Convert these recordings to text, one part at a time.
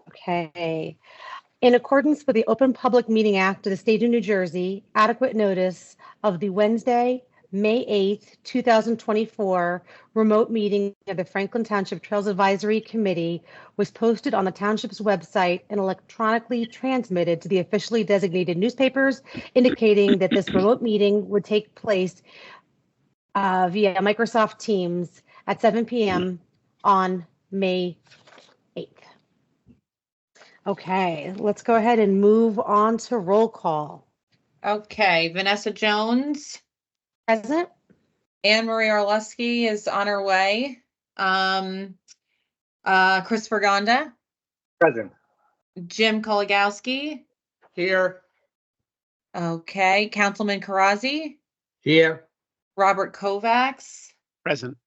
Okay. In accordance with the Open Public Meeting Act of the State of New Jersey, adequate notice of the Wednesday, May 8th, 2024 remote meeting of the Franklin Township Trails Advisory Committee was posted on the Township's website and electronically transmitted to the officially designated newspapers, indicating that this remote meeting would take place via Microsoft Teams at 7 p.m. on May 8th. Okay, let's go ahead and move on to roll call. Okay, Vanessa Jones. Present. Anne Marie Orleski is on her way. Christopher Gonda. Present. Jim Kolegowski. Here. Okay, Councilman Karazi. Here. Robert Kovacs. Present.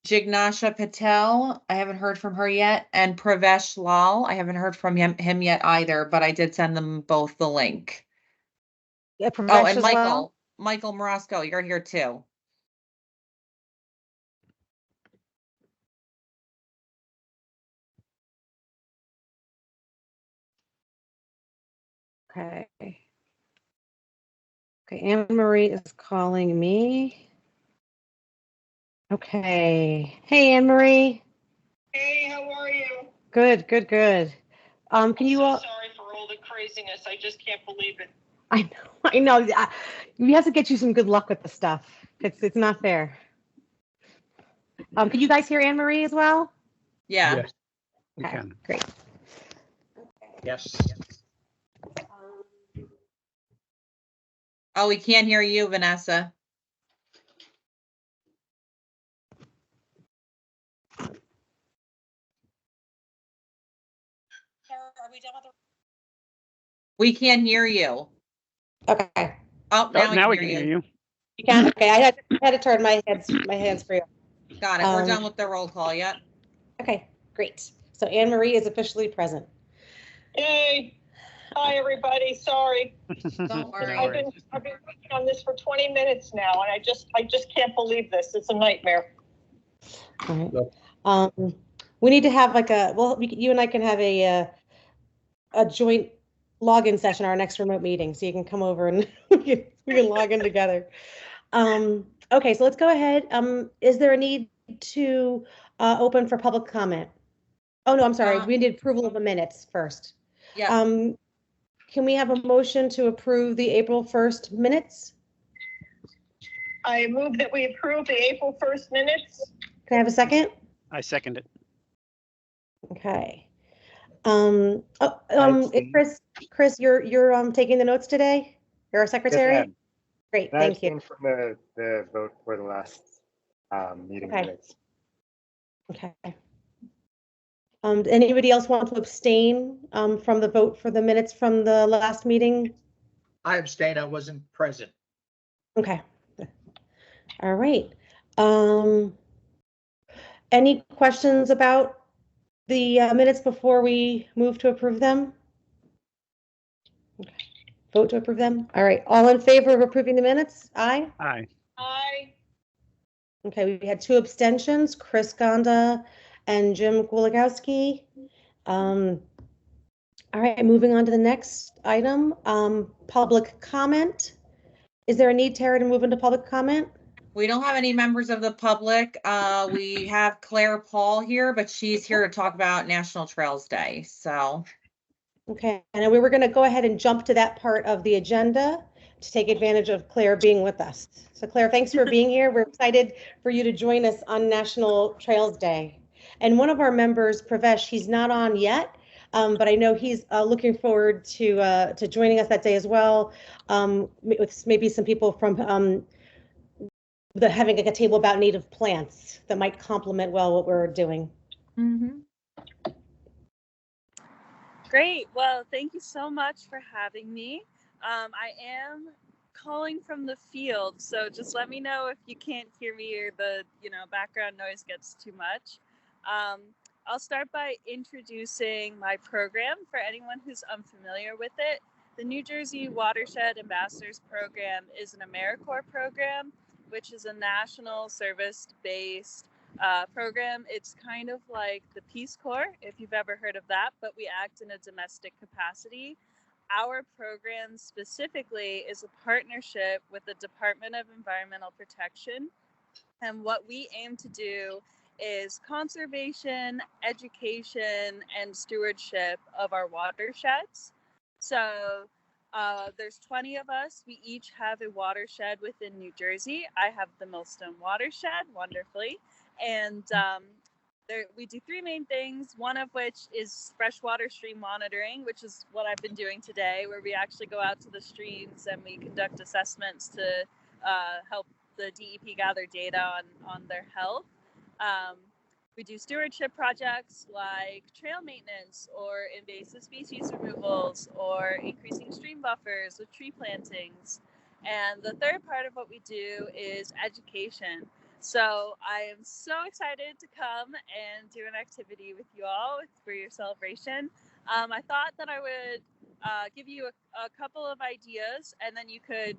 Jignasha Patel, I haven't heard from her yet, and Pravesh Lal, I haven't heard from him yet either, but I did send them both the link. Yeah, Oh, and Michael Morosco, you're here too. Okay. Okay, Anne Marie is calling me. Okay. Hey, Anne Marie. Hey, how are you? Good, good, good. Can you all? Sorry for all the craziness. I just can't believe it. I know. We have to get you some good luck with the stuff. It's not fair. Can you guys hear Anne Marie as well? Yeah. Yes. Okay, great. Yes. Oh, we can't hear you, Vanessa. Are we done with the? We can't hear you. Okay. Oh, Now we can hear you. You can. Okay, I had to turn my hands free. Got it. We're done with the roll call yet. Okay, great. So Anne Marie is officially present. Yay. Hi, everybody. Sorry. Don't worry. I've been working on this for 20 minutes now, and I just can't believe this. It's a nightmare. All right. We need to have like you and I can have a joint login session our next remote meeting, so you can come over and we can log in together. Okay, so let's go ahead. Is there a need to open for public comment? Oh no, I'm sorry. We need approval of the minutes first. Yeah. Can we have a motion to approve the April 1st minutes? I move that we approve the April 1st minutes. Can I have a second? I second it. Okay. Chris, you're taking the notes today? You're our secretary? Yes, Great, thank you. From the vote for the last meeting Okay. minutes. Okay. Anybody else want to abstain from the vote for the minutes from the last meeting? I abstain. I wasn't present. Okay. All right. Any questions about the minutes before we move to approve them? Okay. Vote to approve them. All right. All in favor of approving the minutes? Aye. Aye. Aye. Okay. We had 2 abstentions, Chris Gonda and Jim Kuligowski. All right. Moving on to the next item, public comment. Is there a need, Tara, to move into public comment? We don't have any members of the public. We have Claire Paul here, but she's here to talk about National Trails Day. So. Okay, and we were going to go ahead and jump to that part of the agenda to take advantage of Claire being with us. So Claire, thanks for being here. We're excited for you to join us on National Trails Day. And one of our members, Pravesh, he's not on yet, but I know he's looking forward to joining us that day as well, with maybe some people from having like a table about native plants that might complement well what we're doing. Mm-hmm. Great. Well, thank you so much for having me. I am calling from the field, so just let me know if you can't hear me or the background noise gets too much. I'll start by introducing my program for anyone who's unfamiliar with it. The New Jersey Watershed Ambassadors Program is an AmeriCorps program, which is a national service-based program. It's kind of like the Peace Corps, if you've ever heard of that, but we act in a domestic capacity. Our program specifically is a partnership with the Department of Environmental Protection. And what we aim to do is conservation, education, and stewardship of our watersheds. So there's 20 of us. We each have a watershed within New Jersey. I have the Millstone watershed, wonderfully. And we do three main things, one of which is freshwater stream monitoring, which is what I've been doing today, where we actually go out to the streams and we conduct assessments to help the DEP gather data on their health. We do stewardship projects like trail maintenance or invasive species removals or increasing stream buffers with tree plantings. And the third part of what we do is education. So I am so excited to come and do an activity with you all for your celebration. I thought that I would give you a couple of ideas, and then you could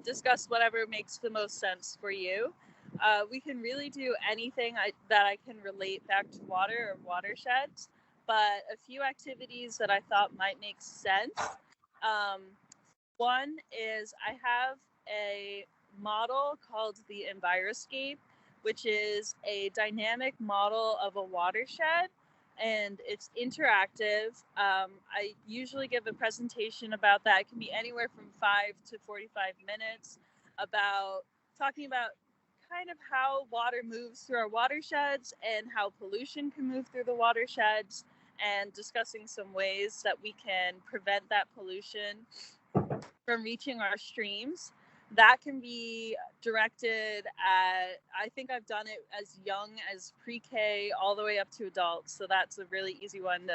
discuss whatever makes the most sense for you. We can really do anything that I can relate back to water or watersheds, but a few activities that I thought might make sense. One is I have a model called the Enviroscape, which is a dynamic model of a watershed, and it's interactive. I usually give a presentation about that. It can be anywhere from 5 to 45 minutes, about talking about kind of how water moves through our watersheds and how pollution can move through the watersheds, and discussing some ways that we can prevent that pollution from reaching our streams. That can be directed at, I think I've done it as young as pre-K all the way up to adults. So that's a really easy one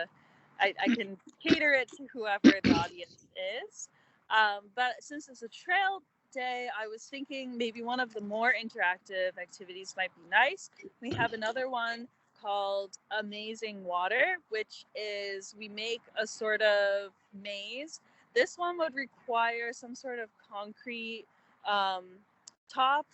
I can cater it to whoever the audience is. But since it's a trail day, I was thinking maybe one of the more interactive activities might be nice. We have another one called Amazing Water, which is we make a sort of maze. This one would require some sort of concrete top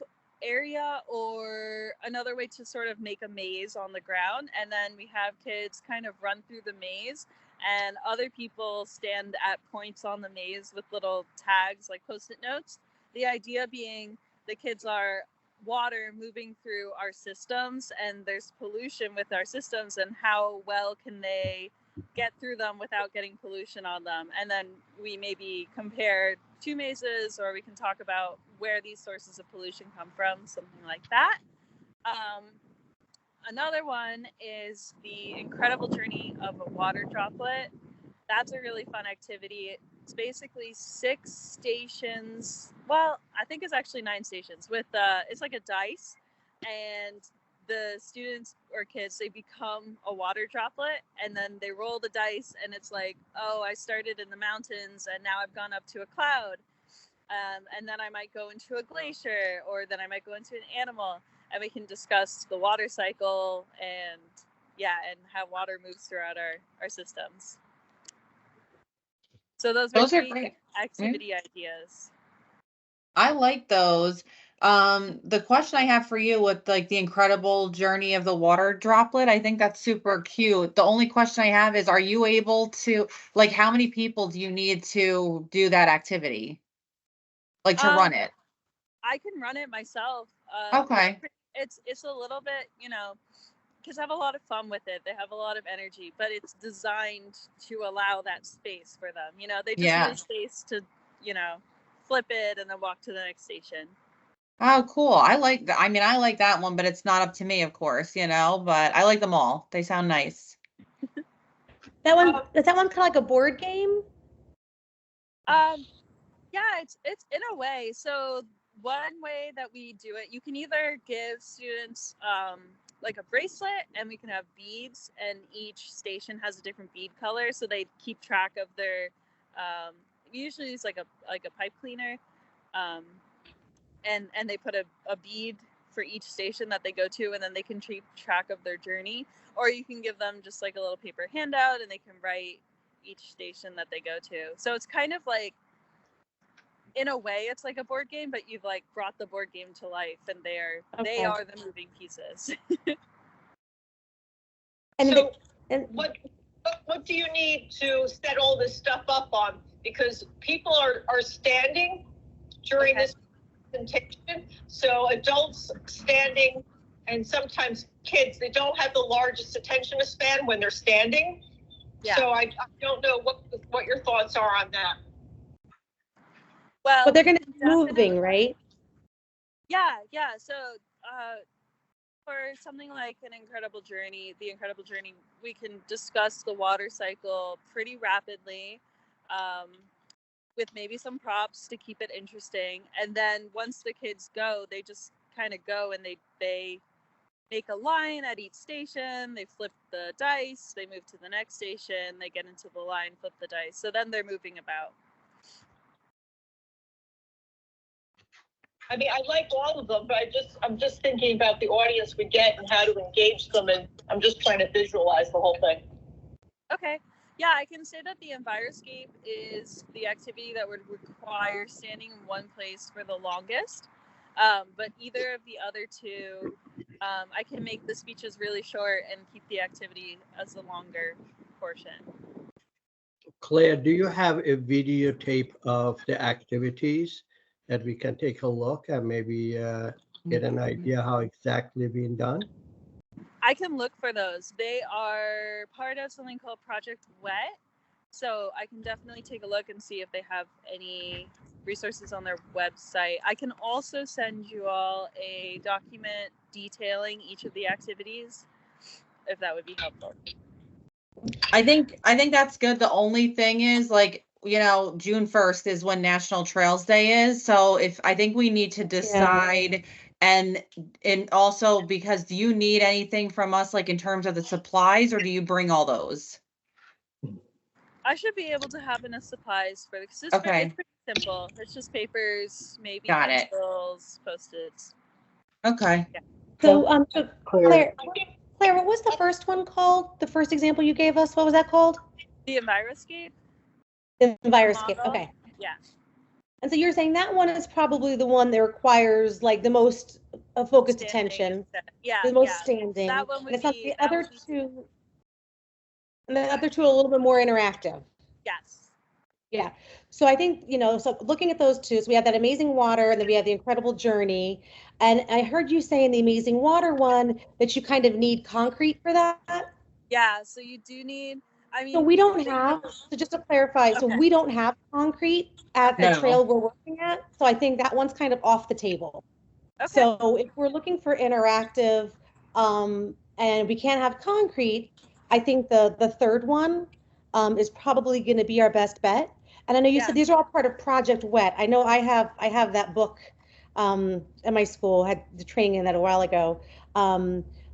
area or another way to sort of make a maze on the ground. And then we have kids kind of run through the maze, and other people stand at points on the maze with little tags like Post-it notes. The idea being the kids are water moving through our systems, and there's pollution with our systems, and how well can they get through them without getting pollution on them. And then we maybe compare two mazes, or we can talk about where these sources of pollution come from, something like that. Another one is the incredible journey of a water droplet. That's a really fun activity. It's basically 6 stations. Well, I think it's actually 9 stations with it's like a dice, and the students or kids, they become a water droplet, and then they roll the dice, and it's like, oh, I started in the mountains and now I've gone up to a cloud, and then I might go into a glacier, or then I might go into an animal, and we can discuss the water cycle and how water moves throughout our systems. So those are 3 great activity ideas. I like those. The question I have for you with like the incredible journey of the water droplet, I think that's super cute. The only question I have is, are you able to, like, how many people do you need to do that activity? Like to run it? I can run it myself. Okay. It's a little bit, kids have a lot of fun with it. They have a lot of energy, but it's designed to allow that space for them. They just need space to, flip it and then walk to the next station. Oh, cool. I like that. I mean, I like that one, but it's not up to me, of course, but I like them all. They sound nice. That one, is that one kind of like a board game? Yeah, it's in a way. So one way that we do it, you can either give students like a bracelet, and we can have beads, and each station has a different bead color, so they keep track of their usually it's like a pipe cleaner, and they put a bead for each station that they go to, and then they can keep track of their journey. Or you can give them just like a little paper handout, and they can write each station that they go to. So it's kind of like in a way it's like a board game, but you've like brought the board game to life, and they Okay. are the moving pieces. And So and what do you need to set all this stuff up on? Because people are standing during Okay. this presentation. So adults standing and sometimes kids, they don't have the largest attention span when they're standing. Yeah. So I don't know what your thoughts are on that. Well, but they're going to be definitely- moving, right? Yeah. So for something like the Incredible Journey, we can discuss the water cycle pretty rapidly, with maybe some props to keep it interesting. And then once the kids go, they just kind of go and they make a line at each station. They flip the dice. They move to the next station. They get into the line, flip the dice. So then they're moving about. I mean, I like all of them, but I'm just thinking about the audience we get and how to engage them, and I'm just trying to visualize the whole thing. Okay. Yeah, I can say that the Enviroscape is the activity that would require standing in one place for the longest. But either of the other two, I can make the speeches really short and keep the activity as the longer portion. Claire, do you have a videotape of the activities that we can take a look and maybe get an idea how exactly being done? I can look for those. They are part of something called Project Wet. So I can definitely take a look and see if they have any resources on their website. I can also send you all a document detailing each of the activities, if that would be helpful. I think that's good. The only thing is, like, you know, June 1st is when National Trails Day is. So I think we need to decide, and also, because do you need anything from us, like in terms of the supplies, or do you bring all those? I should be able to have enough supplies for this. Okay. It's pretty simple. It's just papers, maybe Got it. pencils, Post-its. Okay. So, Claire, Claire, what was the first one called? The first example you gave us, what was that called? The Enviroscape? The Enviroscape. model? Okay. Yeah. And so you're saying that one is probably the one that requires like the most focused Standing attention, instead. Yeah. the most yeah. standing. That one And would it's not be the that other would be- two. And the other two are a little bit more interactive. Yes. Yeah. So I think, you know, so looking at those two, so we have that amazing water and then we have the incredible journey. And I heard you say in the amazing water one that you kind of need concrete for that. Yeah. So you do need. I mean. So we don't have, so just to clarify, so Okay. we don't have concrete at the No. trail we're working at. So I think that one's kind of off the table. Okay. So if we're looking for interactive, and we can't have concrete, I think the third one is probably going to be our best bet. And I know you Yeah. said these are all part of Project Wet. I know I have that book at my school, had the training in that a while ago.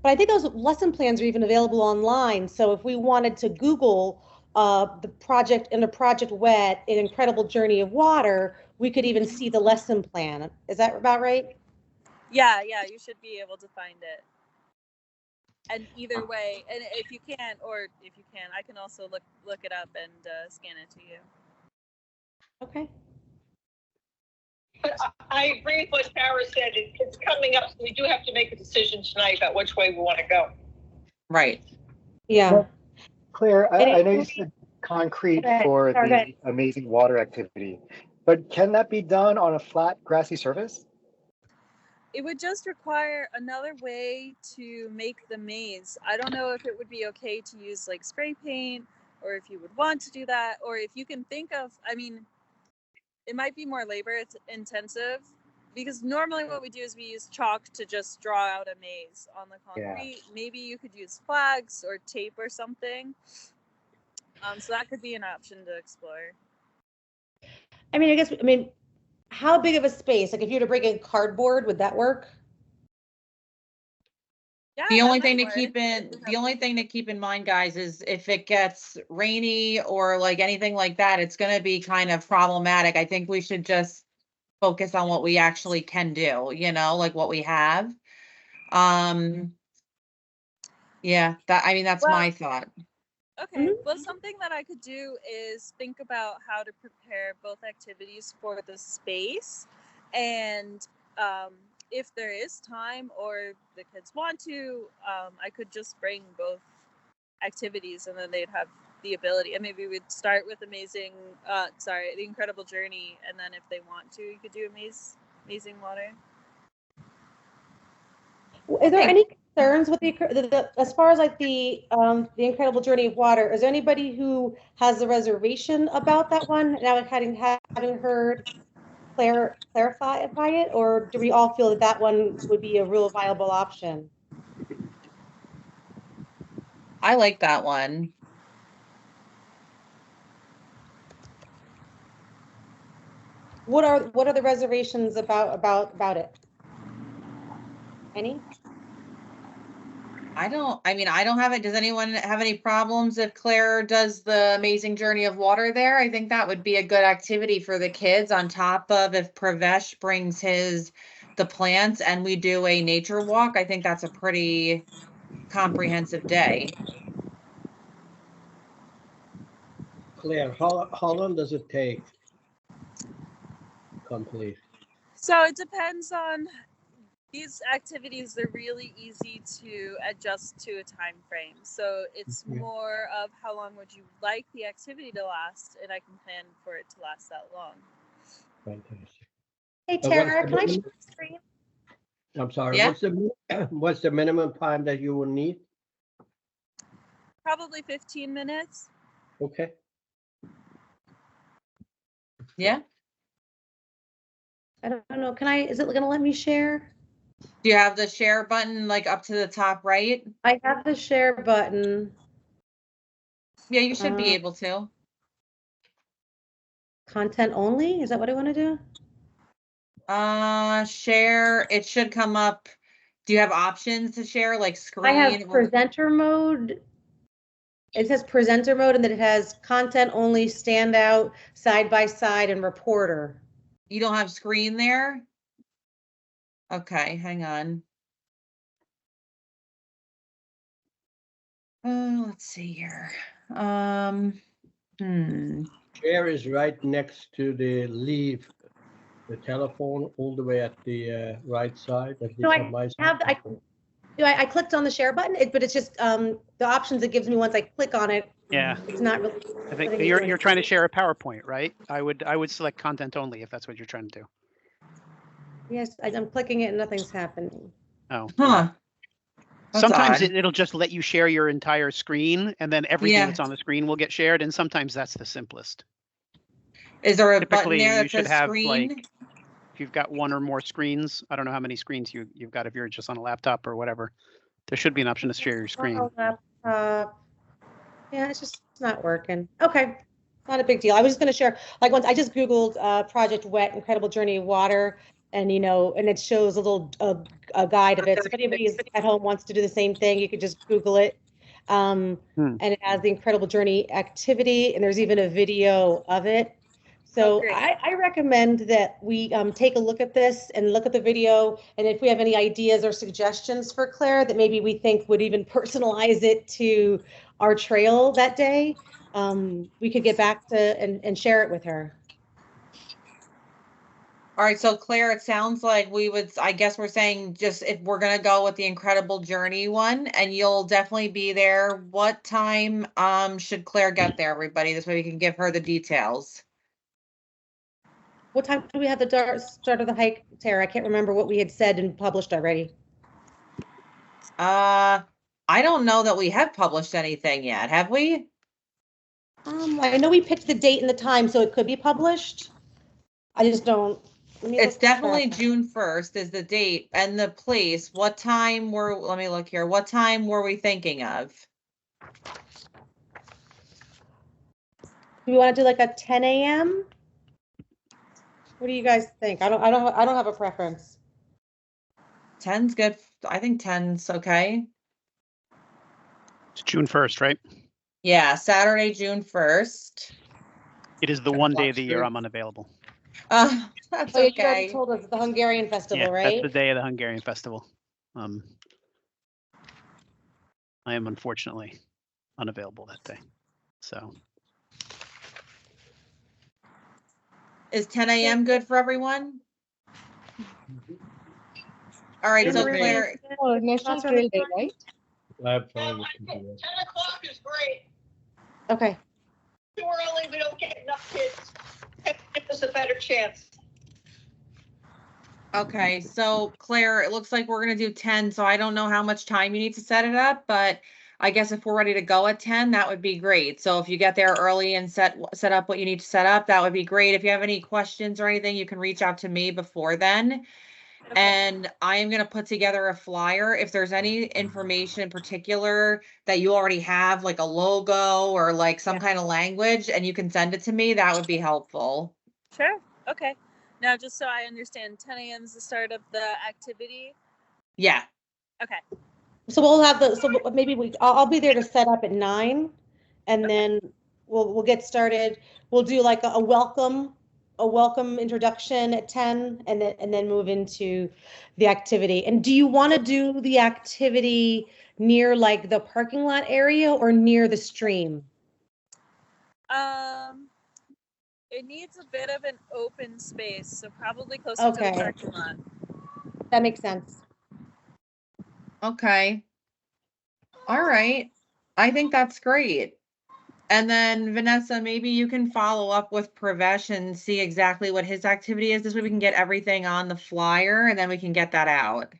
But I think those lesson plans are even available online. So if we wanted to Google the project in a Project Wet, an incredible journey of water, we could even see the lesson plan. Is that about right? Yeah. You should be able to find it. And either way, and if you can, I can also look it up and scan it to you. Okay. But I agree with what Tara said. It's coming up, so we do have to make a decision tonight about which way we want to go. Right. Yeah. Claire, And I know you said concrete Okay, for sorry, go ahead. the amazing water activity, but can that be done on a flat grassy surface? It would just require another way to make the maze. I don't know if it would be okay to use like spray paint, or if you would want to do that, or if you can think of, I mean, it might be more labor intensive, because normally what we do is we use chalk to just draw out a maze on the concrete. Yeah. Maybe you could use flags or tape or something. So that could be an option to explore. I mean, how big of a space? Like if you were to bring in cardboard, would that work? Yeah, The only thing to keep in mind, guys, is if it gets rainy or like anything like that, it's going to be kind of problematic. I think we should just focus on what we actually can do, you know, like what we have. Yeah, that's my thought. Okay, well, something that I could do is think about how to prepare both activities for the space. And if there is time or the kids want to, I could just bring both activities and then they'd have the ability. And maybe we'd start with the Incredible Journey. And then if they want to, you could do Amazing Water. Is there any concerns with as far as like the Incredible Journey of Water? Is there anybody who has a reservation about that one? Now, having heard clarify it, or do we all feel that that one would be a real viable option? I like that one. What are the reservations about it? Any? I don't have it. Does anyone have any problems if Claire does the Amazing Journey of Water there? I think that would be a good activity for the kids, on top of if Pravesh brings the plants and we do a nature walk. I think that's a pretty comprehensive day. Claire, how long does it take to complete? So it depends on these activities. They're really easy to adjust to a time frame. So it's more of how long would you like the activity to last, and I can plan for it to last that long. Fantastic. Hey, Tara, can I share the screen? I'm sorry. Yeah. What's the minimum time that you will need? Probably 15 minutes. Okay. Yeah. I don't know. Is it going to let me share? Do you have the share button like up to the top right? I have the share button. Yeah, you should be able to. Content only? Is that what I want to do? Share, it should come up. Do you have options to share, like screen? I have presenter mode. It says presenter mode, and then it has content only, standout, side by side, and reporter. You don't have screen there? Okay, hang on. Let's see here. Share is right next to the leave, the telephone, all the way at the right side. I clicked on the share button, but it's just the options it gives me once I click on it. Yeah, it's not really. I think you're trying to share a PowerPoint, right? I would select content only if that's what you're trying to do. Yes, I'm clicking it and nothing's happening. Oh, huh. Sometimes it'll just let you share your entire screen, and then everything that's on the screen will get shared. And sometimes that's the simplest. Is there a Typically, button there you should that says have screen? like, if you've got one or more screens, I don't know how many screens you've got if you're just on a laptop or whatever. There should be an option to share your screen. Yeah, it's just not working. Okay, not a big deal. I was just going to share, like once I just Googled Project WET, Incredible Journey of Water, and and it shows a little a guide of it. So if anybody at home wants to do the same thing, you could just Google it. And it has the Incredible Journey activity, and there's even a video of it. So I recommend that we take a look at this and look at the video. And if we have any ideas or suggestions for Claire that maybe we think would even personalize it to our trail that day, we could get back to and share it with her. All right, so Claire, it sounds like I guess we're saying just if we're going to go with the Incredible Journey one, and you'll definitely be there. What time should Claire get there, everybody? This way we can give her the details. What time do we have the start of the hike, Tara? I can't remember what we had said and published already. I don't know that we have published anything yet, have we? I know we picked the date and the time, so it could be published. I just don't. It's definitely June 1st is the date and the place. What time let me look here. What time were we thinking of? Do we want to do like a 10 a.m.? What do you guys think? I don't have a preference. 10's good. I think 10's okay. It's June 1st, right? Yeah, Saturday, June 1st. It is the one day of the year I'm unavailable. That's okay. You already told us the Hungarian festival, right? That's the day of the Hungarian festival. I am unfortunately unavailable that day. So Is 10 a.m. good for everyone? All right, so Claire, Oh, National Trail Day, right? I'm Yeah, fine. 10 o'clock is great. Okay. Too early, we don't get enough kids. Give us a better chance. okay, so Claire, it looks like we're gonna do 10, so I don't know how much time you need to set it up, but I guess if we're ready to go at 10, that would be great. So if you get there early and set up what you need to set up, that would be great. If you have any questions or anything, you can reach out to me before then. Okay. And I am going to put together a flyer. If there's any information in particular that you already have, like a logo or like some kind of language, and you can send it to me, that would be helpful. Sure. Okay. Now, just so I understand, 10 a.m. is the start of the activity. Yeah. Okay. So we'll have so maybe I'll be there to set up at 9, and then we'll get started. We'll do like a welcome introduction at 10, and then move into the activity. And do you want to do the activity near like the parking lot area or near the stream? It needs a bit of an open space, so probably closer to the Okay. parking lot. That makes sense. Okay. All right. I think that's great. And then Vanessa, maybe you can follow up with Pravesh and see exactly what his activity is. This way we can get everything on the flyer and then we can get that out.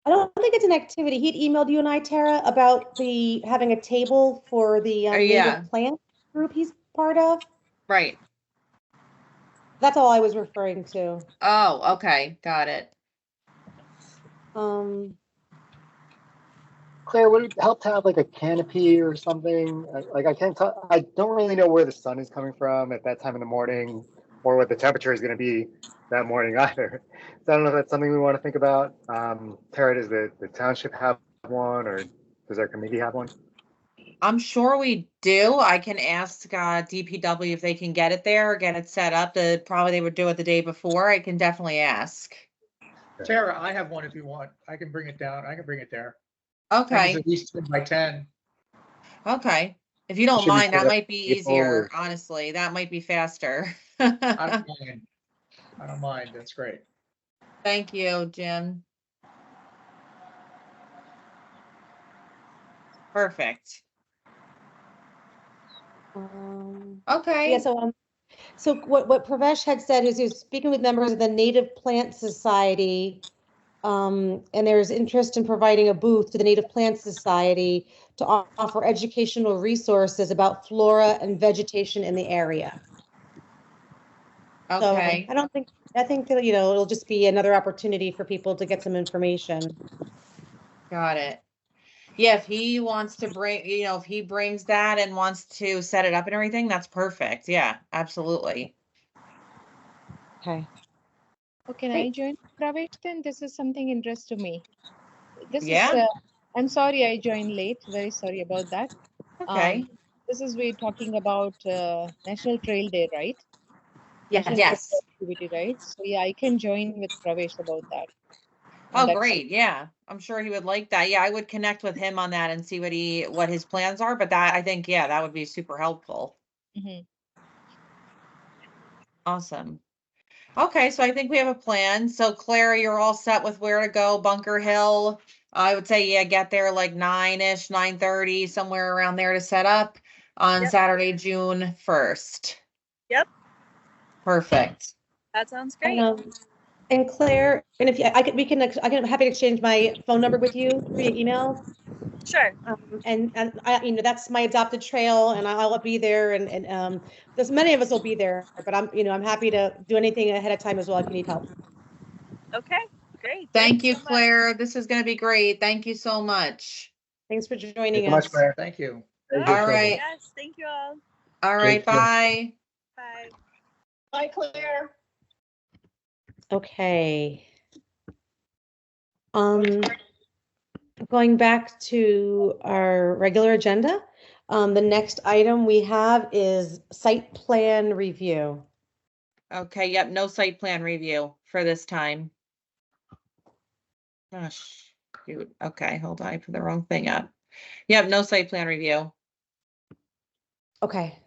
I don't think it's an activity. He'd emailed you and I, Tara, about having a table for the yeah. native plant group he's part of. Right. That's all I was referring to. Oh, okay. Got it. Claire, would it help to have like a canopy or something? Like I can't tell, I don't really know where the sun is coming from at that time in the morning or what the temperature is going to be that morning either. So I don't know if that's something we want to think about. Tara, does the township have one, or does our committee have one? I'm sure we do. I can ask DPW if they can get it there, get it set up. Probably they would do it the day before. I can definitely ask. Tara, I have one if you want. I can bring it down. I can bring it there. I think Okay. it's at least 10 by 10. Okay. If you don't Should we mind, put that up might be people easier. or- Honestly, that might be faster. I don't mind. I don't mind. That's great. Thank you, Jim. Perfect. Okay. Yeah. So what Pravesh had said is he was speaking with members of the Native Plant Society, and there's interest in providing a booth to the Native Plant Society to offer educational resources about flora and vegetation in the area. Okay. So I think that, it'll just be another opportunity for people to get some information. Got it. Yeah, if he wants to bring, if he brings that and wants to set it up and everything, that's perfect. Yeah, absolutely. Okay. Oh, can Great. I join, Pravesh? Then this is something interest to me. This Yeah. is. I'm sorry I joined late. Very sorry about that. Okay. This is we're talking about National Trail Day, right? National Yes. Trail Day activity, right? So yeah, I can join with Pravesh about that. Oh, that's great. Yeah. I'm sure he would like that. Yeah, I would connect with him on that and see what his plans are. But that, I think, yeah, that would be super helpful. Mhm. Awesome. Okay, so I think we have a plan. So Claire, you're all set with where to go, Bunker Hill. I would say, yeah, get there like 9-ish, 9:30, somewhere around there to set up on Yep. Saturday, June 1st. Yep. Perfect. That sounds great. And Claire, and if I can happy to exchange my phone number with you via email. Sure. And I, that's my adopted trail, and I'll be there, and there's many of us will be there, but I'm happy to do anything ahead of time as well if you need help. Okay. Great. Thank you, so much. Claire. This is going to be great. Thank you so much. Thanks for Thank joining you so much, us. Claire. Thank you. Very Oh, good All trouble. right. Yes. Thank you all. All right. Take care. Bye. Bye. Bye, Claire. Okay. Going back to our regular agenda, the next item we have is site plan review. Okay. Yep. No site plan review for this time. Gosh, shoot. Okay. Hold on. I put the wrong thing up. Yep. No site plan review. Okay.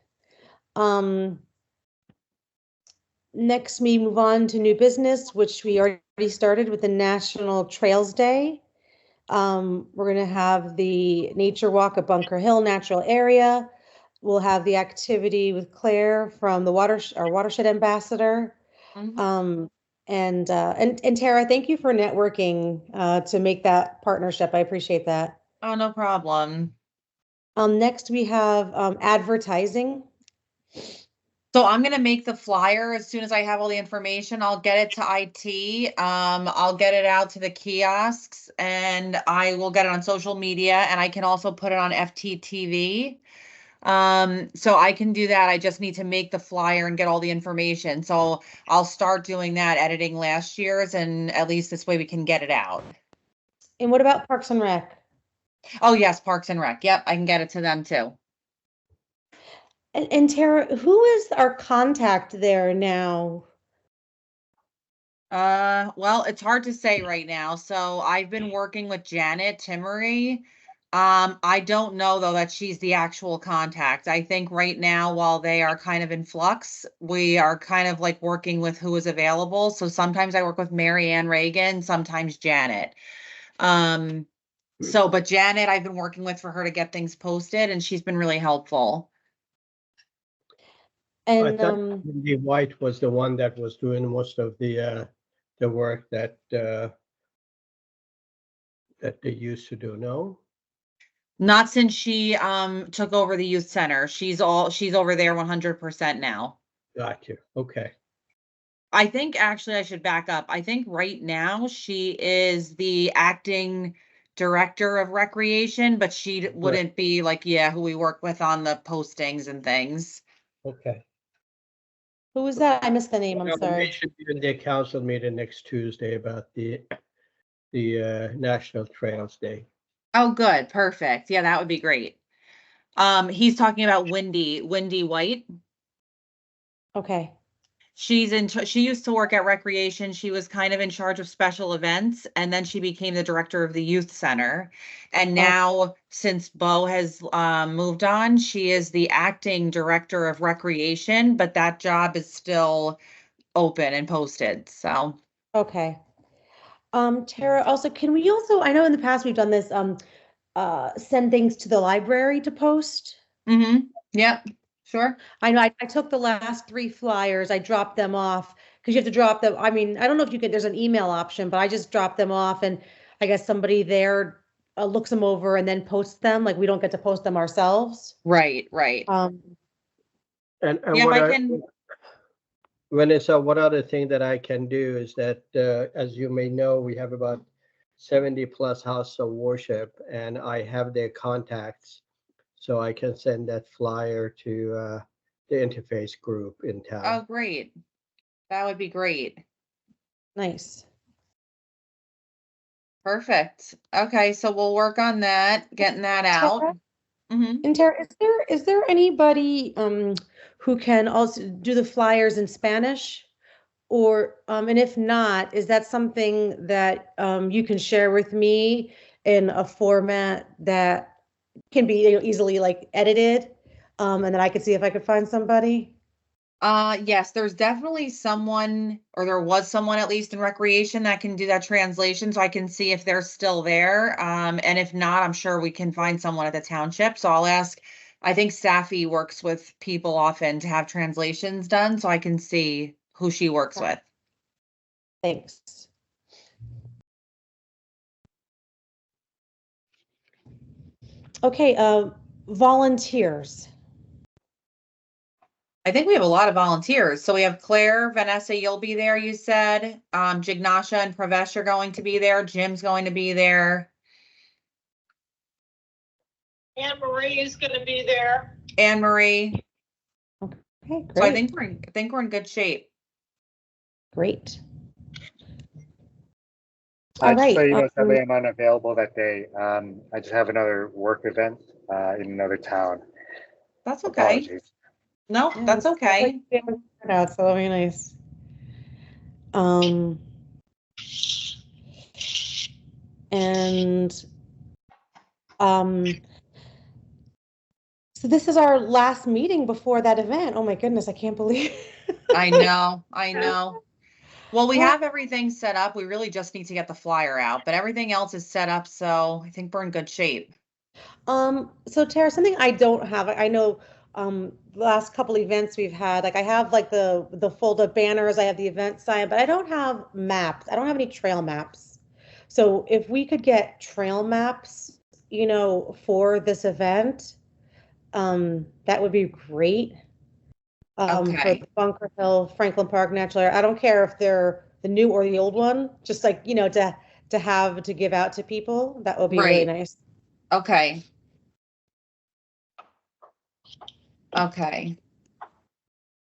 Next, we move on to new business, which we already started with the National Trails Day. We're going to have the nature walk at Bunker Hill Natural Area. We'll have the activity with Claire from the our watershed ambassador. Mhm. And Tara, thank you for networking to make that partnership. I appreciate that. Oh, no problem. Next, we have advertising. So I'm gonna make the flyer as soon as I have all the information. I'll get it to IT. I'll get it out to the kiosks, and I will get it on social media, and I can also put it on FTTV. So I can do that. I just need to make the flyer and get all the information. So I'll start doing that, editing last year's, and at least this way we can get it out. And what about Parks and Rec? Oh yes, Parks and Rec. Yep, I can get it to them too. And Tara, who is our contact there now? Well, it's hard to say right now. So I've been working with Janet Timmery. I don't know though that she's the actual contact. I think right now, while they are kind of in flux, we are kind of like working with who is available. So sometimes I work with Mary Ann Reagan, sometimes Janet. But Janet, I've been working with for her to get things posted, and she's been really helpful. I And thought Wendy White was the one that was doing most of the work that that they used to do. No, Not since she took over the youth center. She's over there 100% now. got you. Okay. I think actually I should back up. I think right now she is the acting director of recreation, but she wouldn't be like, yeah, who we work with on the postings and things. Okay. who was that? I missed the name. I'm Well, we sorry. should be in the council meeting next Tuesday about the National Trails Day. Oh, good. Perfect. Yeah, that would be great. He's talking about Wendy White. Okay. She used to work at recreation. She was kind of in charge of special events, and then she became the director of the youth center. And now, since Bo has moved on, she is the acting director of recreation, but that job is still open and posted. So Okay. Tara, also, can we also, I know in the past we've done this, send things to the library to post? Yep, sure. I know I took the last 3 flyers, I dropped them off because you have to drop them. I mean, I don't know if you can, there's an email option, but I just dropped them off and I guess somebody there looks them over and then posts them. Like we don't get to post them ourselves. Right. And Yeah, if what I can. Vanessa, one other thing that I can do is that, as you may know, we have about 70 plus houses of worship, and I have their contacts, so I can send that flyer to the interface group in town. Oh, great. That would be great. Nice. Perfect. Okay, so we'll work on that, getting that out. Tara? And Tara, is there anybody who can also do the flyers in Spanish? Or and if not, is that something that you can share with me in a format that can be easily like edited, and then I could see if I could find somebody? Yes, there's definitely someone, or there was someone at least in recreation that can do that translation, so I can see if they're still there. And if not, I'm sure we can find someone at the township. So I'll ask, I think Safi works with people often to have translations done, so I can see who she works with. Thanks. Okay, volunteers. I think we have a lot of volunteers. So we have Claire, Vanessa, you'll be there, you said. Jignasha and Pravesh are going to be there. Jim's going to be there. Anne Marie is gonna be there. Anne Marie. Okay, great. So I think we're in good shape. Great. Just right, so you know, sadly, I'm unavailable that day. I just have another work event in another town. That's okay. Apologies. No, Yeah, that's okay. That's so very nice. So this is our last meeting before that event. Oh my goodness, I can't believe. I know, I know. Well, we Well- have everything set up. We really just need to get the flyer out, but everything else is set up, so I think we're in good shape. So Tara, something I don't have, I know the last couple events we've had, like I have like the fold up banners, I have the event sign, but I don't have maps. I don't have any trail maps. So if we could get trail maps, for this event, that would be great. For Okay, the Bunker Hill, Franklin Park Natural Area. I don't care if they're the new or the old one, just like, to have to give out to people. That would be really right. nice. Okay. Okay.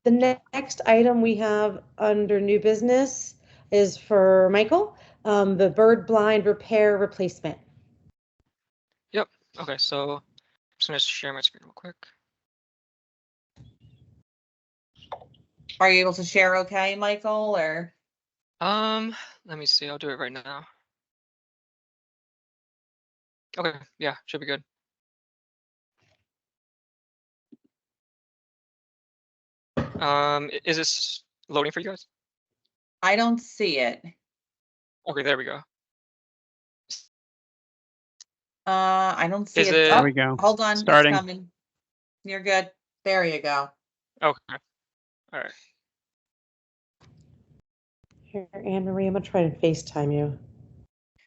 The next item we have under new business is for Michael, the bird blind repair replacement. Yep. Okay, so I'm just gonna share my screen real quick. Are you able to share okay, Michael, or? Let me see. I'll do it right now. Okay, yeah, should be good. Is this loading for you guys? I don't see it. Okay, there we go. I don't see Is it. it- There Oh, we go. hold on, it's Starting. coming. You're good. There you go. Okay. All right. Here, Anne Marie, I'm gonna try to FaceTime you.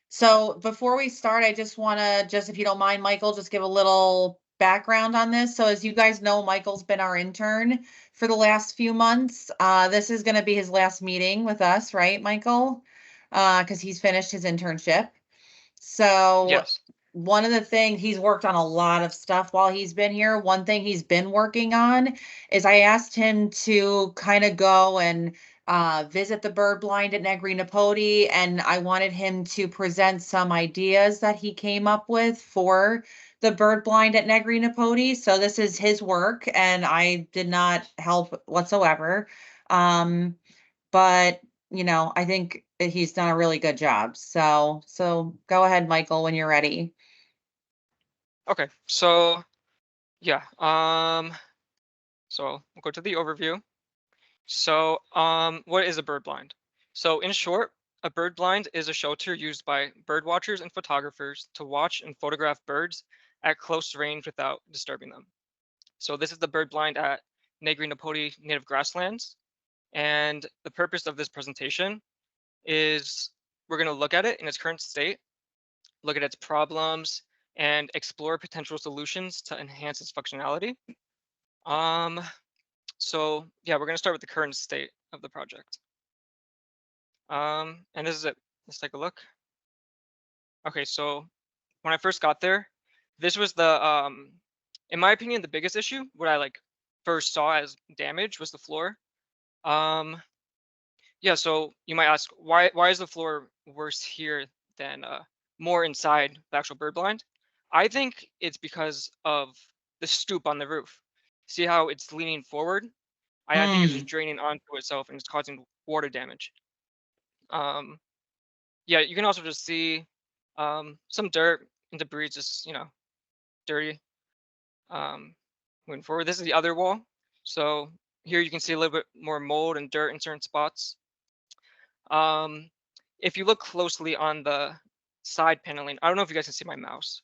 So before we start, I just want to, if you don't mind, Michael, just give a little background on this. So as you guys know, Michael's been our intern for the last few months. This is going to be his last meeting with us, right, Michael? Because he's finished his internship. So Yes. one of the things, he's worked on a lot of stuff while he's been here. One thing he's been working on is I asked him to kind of go and visit the bird blind at Negri Napodi, and I wanted him to present some ideas that he came up with for the bird blind at Negri Napodi. So this is his work, and I did not help whatsoever. But I think that he's done a really good job. So go ahead, Michael, when you're ready. Okay, so yeah, so we'll go to the overview. So, what is a bird blind? So in short, a bird blind is a shelter used by bird watchers and photographers to watch and photograph birds at close range without disturbing them. So this is the bird blind at Negri Napodi Native Grasslands. And the purpose of this presentation is we're going to look at it in its current state, look at its problems, and explore potential solutions to enhance its functionality. So yeah, we're going to start with the current state of the project. And this is it. Let's take a look. Okay, so when I first got there, this was the, in my opinion, the biggest issue. What I first saw as damage was the floor. Yeah, so you might ask, why is the floor worse here than more inside the actual bird blind? I think it's because of the stoop on the roof. See how it's leaning forward? I think it's just draining onto itself and it's causing water damage. Yeah, you can also just see some dirt and debris, just dirty. Moving forward, this is the other wall. So here you can see a little bit more mold and dirt in certain spots. If you look closely on the side paneling, I don't know if you guys can see my mouse.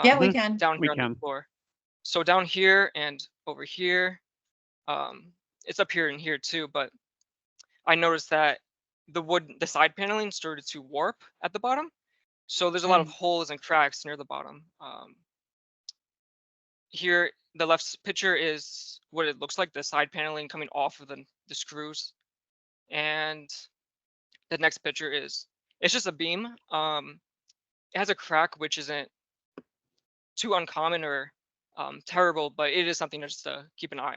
Yeah, we can. Down We here on can. the floor. So down here and over here, it's up here and here too, but I noticed that the side paneling started to warp at the bottom. So there's a lot of holes and cracks near the bottom. Here, the left picture is what it looks like, the side paneling coming off of the screws. And the next picture is, it's just a beam. It has a crack, which isn't too uncommon or terrible, but it is something just to keep an eye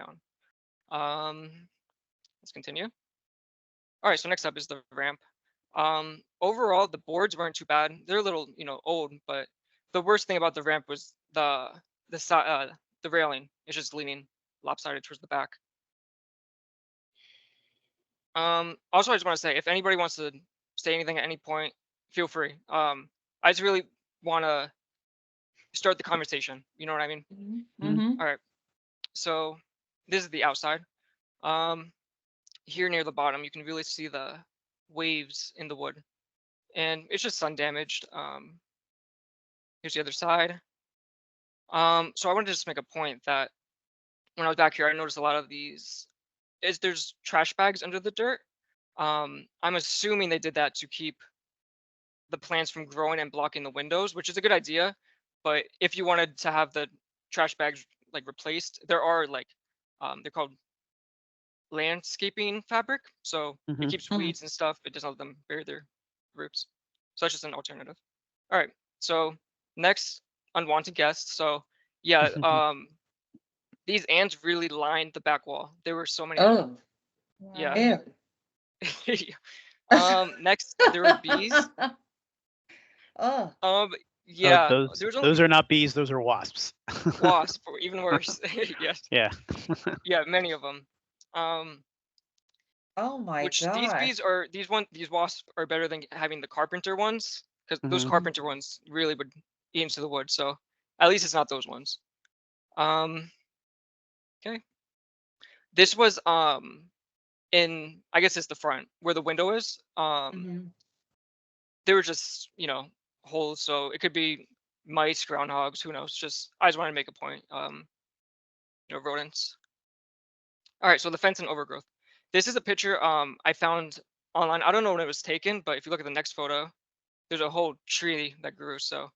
on. Let's continue. All right, so next up is the ramp. Overall, the boards weren't too bad. They're a little, old, but the worst thing about the ramp was the railing. It's just leaning lopsided towards the back. Also, I just want to say, if anybody wants to say anything at any point, feel free. I just really want to start the conversation. You know what I mean? Mm-hmm. All right. So this is the outside. Here near the bottom, you can really see the waves in the wood, and it's just sun damaged. Here's the other side. So I wanted to just make a point that when I was back here, I noticed a lot of these. There's trash bags under the dirt. I'm assuming they did that to keep the plants from growing and blocking the windows, which is a good idea. But if you wanted to have the trash bags like replaced, there are like they're called landscaping fabric, so it Mhm. keeps weeds and stuff. It doesn't let them bury their roots. So that's just an alternative. All right. So next, unwanted guests. So yeah, these ants really lined the back wall. There were so many of them. Yeah. Next there were bees. Oh, Yeah, those there was those are not bees. Those are wasps. wasps, or even worse. Yes. Yeah. Yeah, many of them. Oh my Which gosh. these wasps are better than having the carpenter ones, because those Mhm. carpenter ones really would eat into the wood. So at least it's not those ones. Okay. This was in, I guess it's the front where the window is. They were just, holes, so it could be mice, groundhogs, who knows? Just I just wanted to make a point. Rodents. All right, so the fence and overgrowth. This is a picture I found online. I don't know when it was taken, but if you look at the next photo, there's a whole tree that grew, so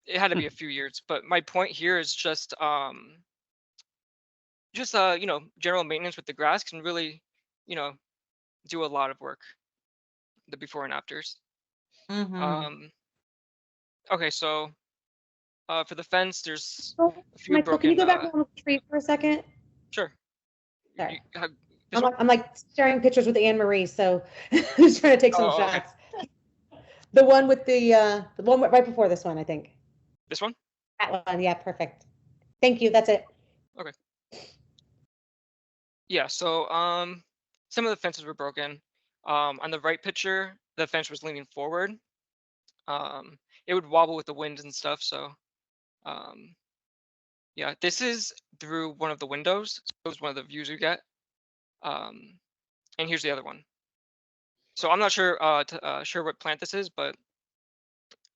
it had to be a few years. But my point here is just general maintenance with the grass can really, do a lot of work, the before and afters. Okay, so for the fence, there's a few Michael, can you broken. go back on the tree for a second? Sure. Sorry. This one? I'm like sharing pictures with Anne Marie, so just trying to take some Oh, okay. shots. The one with the one right before this one, I think. This one? That one, yeah, perfect. Thank you. That's it. Okay. Yeah, so some of the fences were broken. On the right picture, the fence was leaning forward. It would wobble with the wind and stuff, so yeah, this is through one of the windows. So it's one of the views you get. And here's the other one. So I'm not sure sure what plant this is, but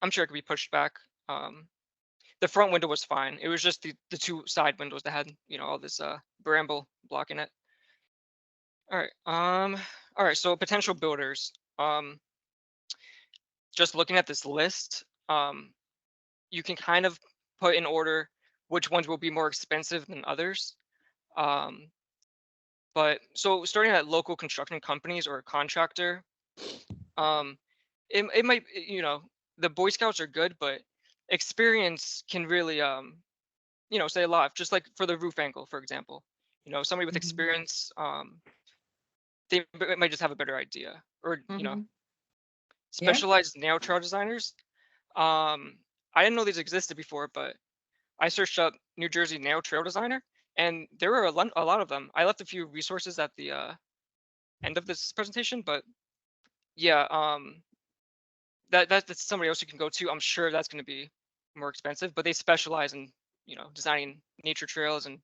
I'm sure it could be pushed back. The front window was fine. It was just the two side windows that had, all this bramble blocking it. All right. All right. So potential builders. Just looking at this list, you can kind of put in order which ones will be more expensive than others. But so starting at local construction companies or a contractor, it might, the Boy Scouts are good, but experience can really, say a lot. Just like for the roof angle, for example, somebody with experience, they might just have a better idea, or specialized nail trail designers. I didn't know these existed before, but I searched up New Jersey nail trail designer, and there were a lot of them. I left a few resources at the end of this presentation, but yeah, that's somebody else you can go to. I'm sure that's going to be more expensive, but they specialize in designing nature trails, and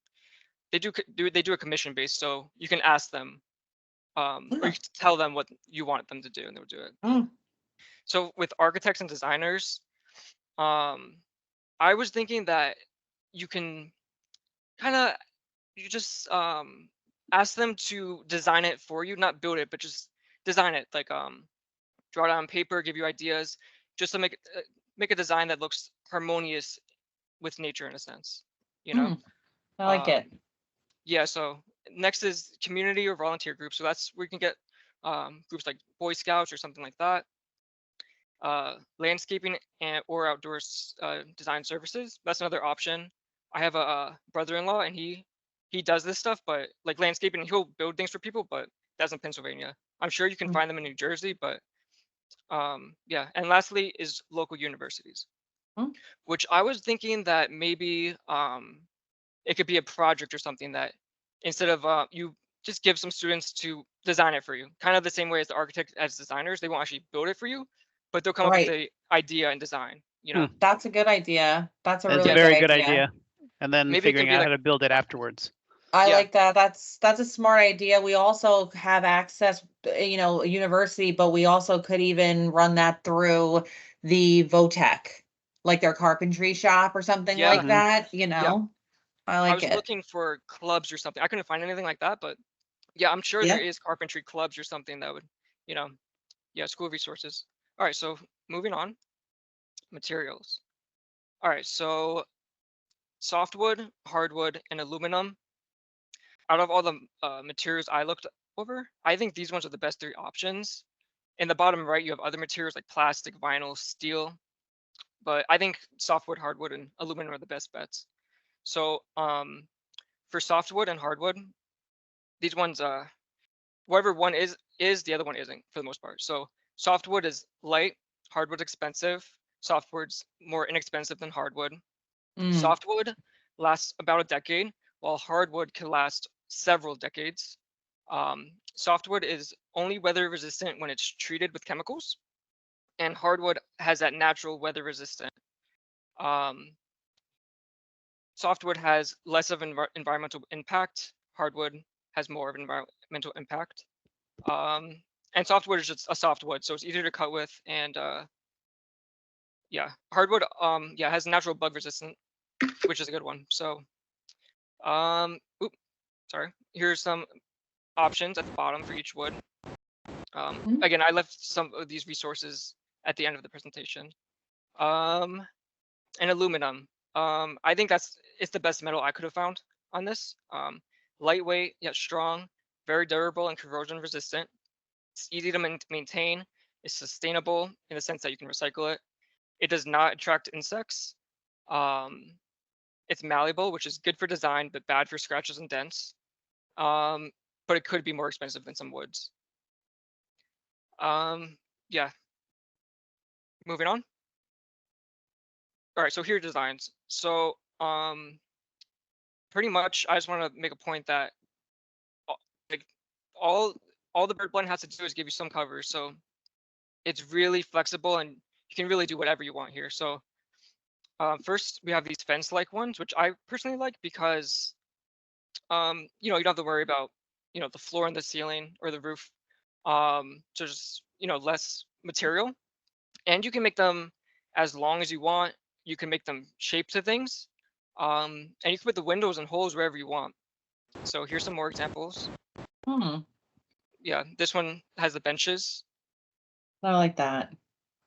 they do a commission based, so you can ask them, or you can tell them what you want them to do, and they'll do it. So with architects and designers, I was thinking that you can you just ask them to design it for you, not build it, but just design it, like draw it on paper, give you ideas, just to make a design that looks harmonious with nature in a sense, I like it. Yeah, so next is community or volunteer groups. So that's where you can get groups like Boy Scouts or something like that. Landscaping or outdoors design services. That's another option. I have a brother-in-law, and he does this stuff, but like landscaping, he'll build things for people, but that's in Pennsylvania. I'm sure you can find them in New Jersey, but yeah. And lastly is local universities, which I was thinking that maybe it could be a project or something that instead of you just give some students to design it for you, kind of the same way as the architects as designers. They won't actually build it for you, but they'll come up with the idea and design. That's a good idea. That's a That's really a very good good idea. idea. and then Maybe it can figuring be out like, how to build it afterwards. I Yeah. like that. That's a smart idea. We also have access, you know, a university, but we also could even run that through the Votech, like their carpentry shop or something Yeah. like Mhm. that, you Yeah. know? I I like was it. looking for clubs or something. I couldn't find anything like that, but yeah, I'm sure Yeah. there is carpentry clubs or something that would, you know, yeah, school resources. All right, so moving on, materials. All right, so softwood, hardwood, and aluminum. Out of all the materials I looked over, I think these ones are the best three options. In the bottom right, you have other materials like plastic, vinyl, steel, but I think softwood, hardwood, and aluminum are the best bets. So for softwood and hardwood, these ones, whatever one is the other one isn't for the most part. So softwood is light, hardwood's expensive, softwood's more inexpensive than hardwood. Mm. Softwood lasts about a decade, while hardwood can last several decades. Softwood is only weather resistant when it's treated with chemicals, and hardwood has that natural weather resistant. Um, Softwood has less of environmental impact. Hardwood has more of environmental impact. And softwood is just a softwood, so it's easier to cut with. And yeah, hardwood yeah has natural bug resistant, which is a good one. So sorry. Here's some options at the bottom for each wood. Again, I left some of these resources at the end of the presentation. And aluminum. I think it's the best metal I could have found on this. Lightweight yet strong, very durable and corrosion resistant. It's easy to maintain. It's sustainable in the sense that you can recycle it. It does not attract insects. It's malleable, which is good for design but bad for scratches and dents. But it could be more expensive than some woods. Yeah. Moving on. All right, so here are designs. So pretty much I just want to make a point that like all the bird blend has to do is give you some cover. So it's really flexible and you can really do whatever you want here. So first we have these fence-like ones, which I personally like because you know, you don't have to worry about, you know, the floor and the ceiling or the roof. So just, you know, less material, and you can make them as long as you want. You can make them shape to things, and you can put the windows and holes wherever you want. So here's some more examples. Yeah, this one has the benches. I like that.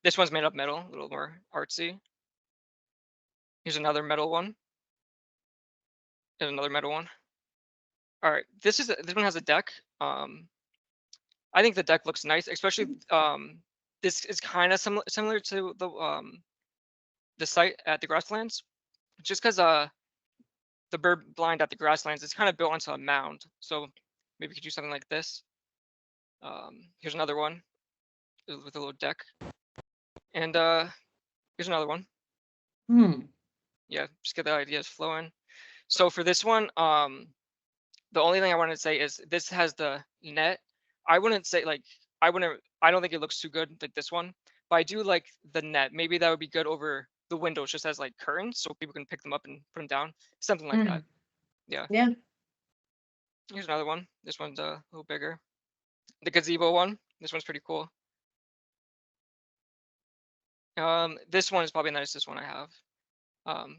This one's made of metal, a little more artsy. Here's another metal one. And another metal one. All right, this one has a deck. I think the deck looks nice, especially this is kind of similar to the site at the grasslands, just because the bird blind at the grasslands is kind of built onto a mound. So maybe we could do something like this. Here's another one with a little deck, and here's another one. Yeah, just get the ideas flowing. So for this one, the only thing I wanted to say is this has the net. I wouldn't say like I don't think it looks too good like this one, but I do like the net. Maybe that would be good over the windows just as like curtains so people can pick them up and put them down. Something like that. Yeah. Yeah. Here's another one. This one's a little bigger. The gazebo one. This one's pretty cool. This one is probably the nicest one I have.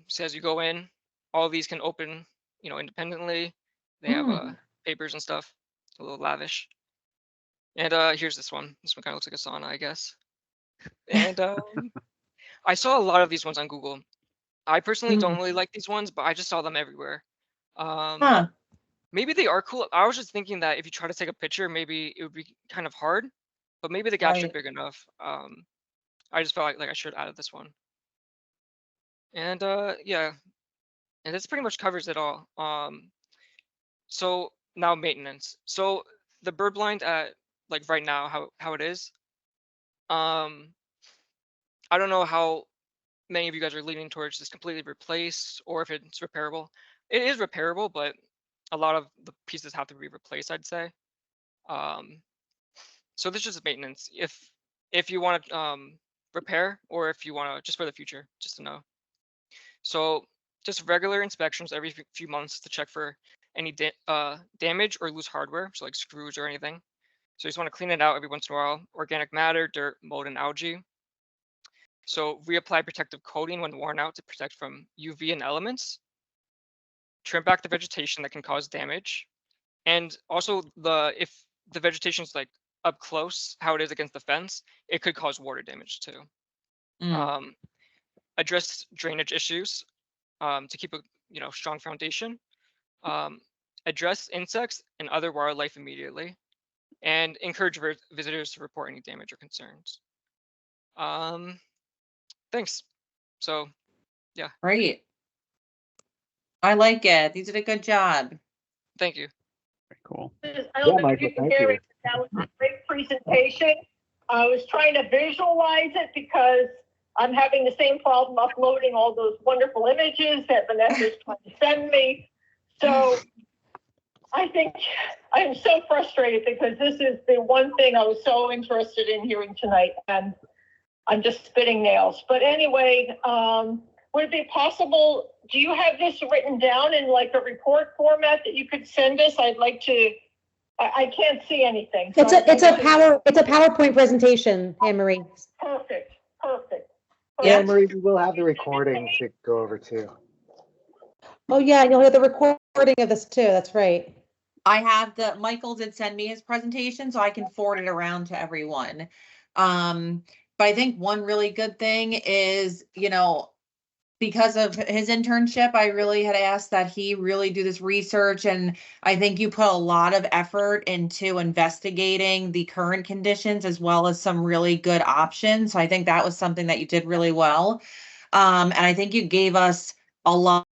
So as you go in, all of these can open, you know, independently. They have papers and stuff. A little lavish. And here's this one. This one kind of looks like a sauna, I guess. And I saw a lot of these ones on Google. I personally don't really like these ones, but I just saw them everywhere. Maybe they are cool. I was just thinking that if you try to take a picture, maybe it would be kind of hard, but maybe the gaps are big enough. I just felt like I should add this one. And yeah, and this pretty much covers it all. So now maintenance. So the bird blind at like right now, how it is. I don't know how many of you guys are leaning towards just completely replace or if it's repairable. It is repairable, but a lot of the pieces have to be replaced, I'd say. So this is just maintenance. If you want to repair or if you want to just for the future, just to know. So just regular inspections every few months to check for any damage or loose hardware, so like screws or anything. So you just want to clean it out every once in a while. Organic matter, dirt, mold, and algae. So reapply protective coating when worn out to protect from UV and elements. Trim back the vegetation that can cause damage. And also if the vegetation's like up close, how it is against the fence, it could cause water damage too. Address drainage issues to keep a strong foundation. Address insects and other wildlife immediately, and encourage visitors to report any damage or concerns. Thanks. So, yeah. Great. I like it. You did a good job. Thank you. Very cool. I don't know if you can hear it, but that was a great presentation. I was trying to visualize it because I'm having the same problem uploading all those wonderful images that Vanessa's trying to send me. So I think I'm so frustrated because this is the one thing I was so interested in hearing tonight, and I'm just spitting nails. But anyway, would it be possible, do you have this written down in like a report format that you could send us? I'd like to, I can't see anything. So It's a PowerPoint presentation, Anne Marie. Perfect. Yeah, Marie, we will have the recording to go over too. Oh yeah, you'll have the recording of this too. That's right. I have Michael did send me his presentation, so I can forward it around to everyone. But I think one really good thing is, because of his internship, I really had asked that he really do this research. And I think you put a lot of effort into investigating the current conditions as well as some really good options. So I think that was something that you did really well. And I think you gave us a lot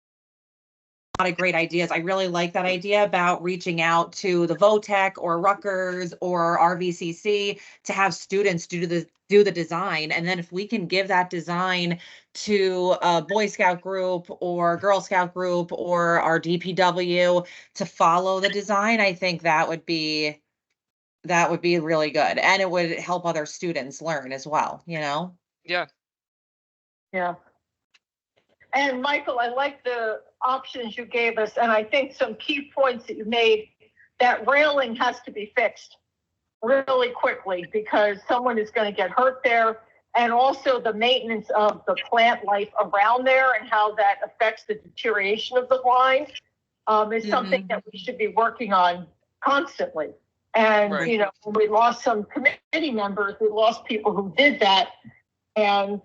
of great ideas. I really like that idea about reaching out to the VOTEC or Rutgers or RVCC to have students do the design. And then if we can give that design to a Boy Scout group or Girl Scout group or our DPW to follow the design, I think that would be really good. And it would help other students learn as well, Yeah. Yeah. And Michael, I like the options you gave us, and I think some key points that you made, that railing has to be fixed really quickly because someone is going to get hurt there, and also the maintenance of the plant life around there and how that affects the deterioration of the blind is something that we should be working on constantly. And, Right. When we lost some committee members, we lost people who did that, and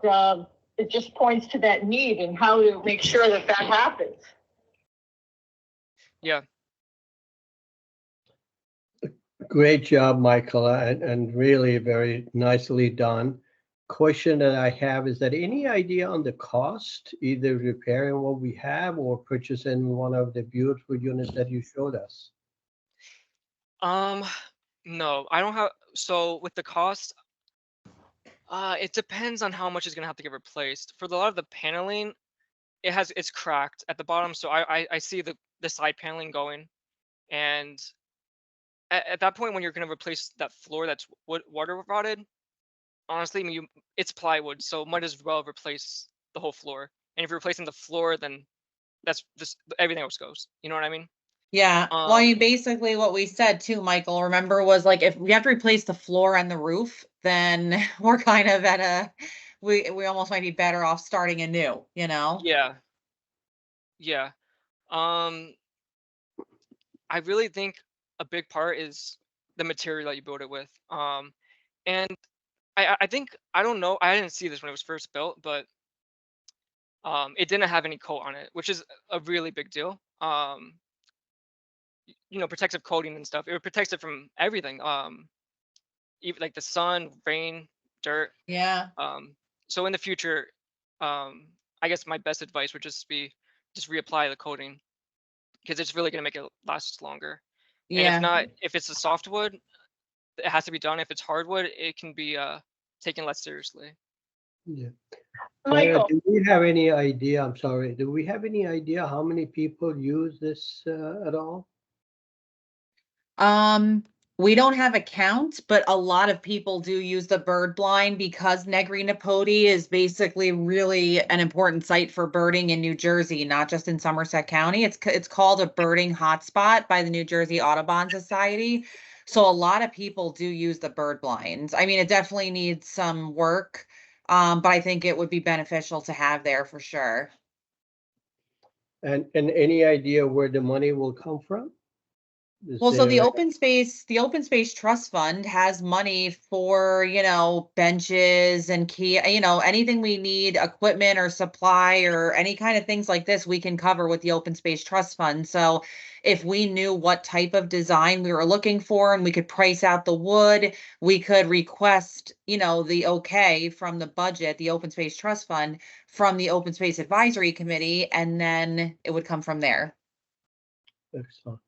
it just points to that need and how to make sure that happens. Yeah. Great job, Michael, and really very nicely done. Question that I have is that any idea on the cost, either repairing what we have or purchasing one of the beautiful units that you showed us? No, I don't have. So with the cost, it depends on how much is gonna have to get replaced. For a lot of the paneling, it's cracked at the bottom, so I see the side paneling going, and at that point when you're gonna replace that floor that's water rotted, honestly, it's plywood, so might as well replace the whole floor. And if you're replacing the floor, then that's just everything else goes. You know what I mean? Yeah. Well, basically what we said too, Michael, remember, was like, if we have to replace the floor and the roof, then we're kind of at we almost might be better off starting anew, Yeah. Yeah. I really think a big part is the material that you build it with. And I think, I don't know, I didn't see this when it was first built, but it didn't have any coat on it, which is a really big deal. Protective coating and stuff. It protects it from everything. Even like the sun, rain, dirt. Yeah. So in the future, I guess my best advice would just be reapply the coating, because it's really gonna make it last longer. And Yeah. if not, if it's a softwood, it has to be done. If it's hardwood, it can be taken less seriously. Yeah. Michael, Do we have any idea? I'm sorry. Do we have any idea how many people use this at all? We don't have a count, but a lot of people do use the bird blind because Negri Napodi is basically really an important site for birding in New Jersey, not just in Somerset County. It's called a birding hotspot by the New Jersey Audubon Society. So a lot of people do use the bird blinds. I mean, it definitely needs some work, but I think it would be beneficial to have there for sure. And any idea where the money will come from? Well, so the Open Space Trust Fund has money for, benches and anything we need, equipment or supply or any kind of things like this, we can cover with the Open Space Trust Fund. So if we knew what type of design we were looking for and we could price out the wood, we could request, the okay from the budget, the Open Space Trust Fund from the Open Space Advisory Committee, and then it would come from there. Excellent.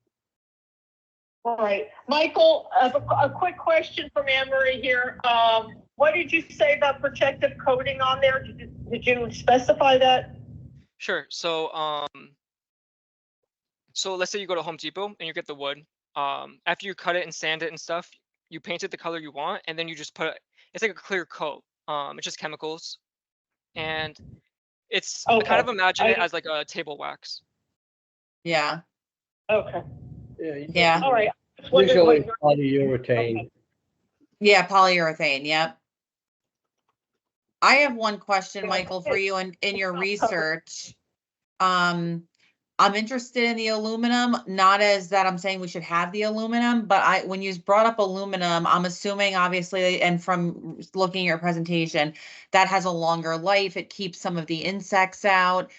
All right, Michael, I have a quick question from Anne Marie here. What did you say about protective coating on there? Did you specify that? Sure. So so let's say you go to Home Depot and you get the wood. After you cut it and sand it and stuff, you paint it the color you want, and then you just it's like a clear coat. It's just chemicals, and it's kind of imagine it as like a table wax. Yeah. Okay. Yeah. All right. Usually polyurethane. Okay. Yeah, polyurethane. Yep. I have one question, Michael, for you in your research. I'm interested in the aluminum, not as that I'm saying we should have the aluminum, but when you brought up aluminum, I'm assuming obviously, and from looking at your presentation, that has a longer life. It keeps some of the insects out.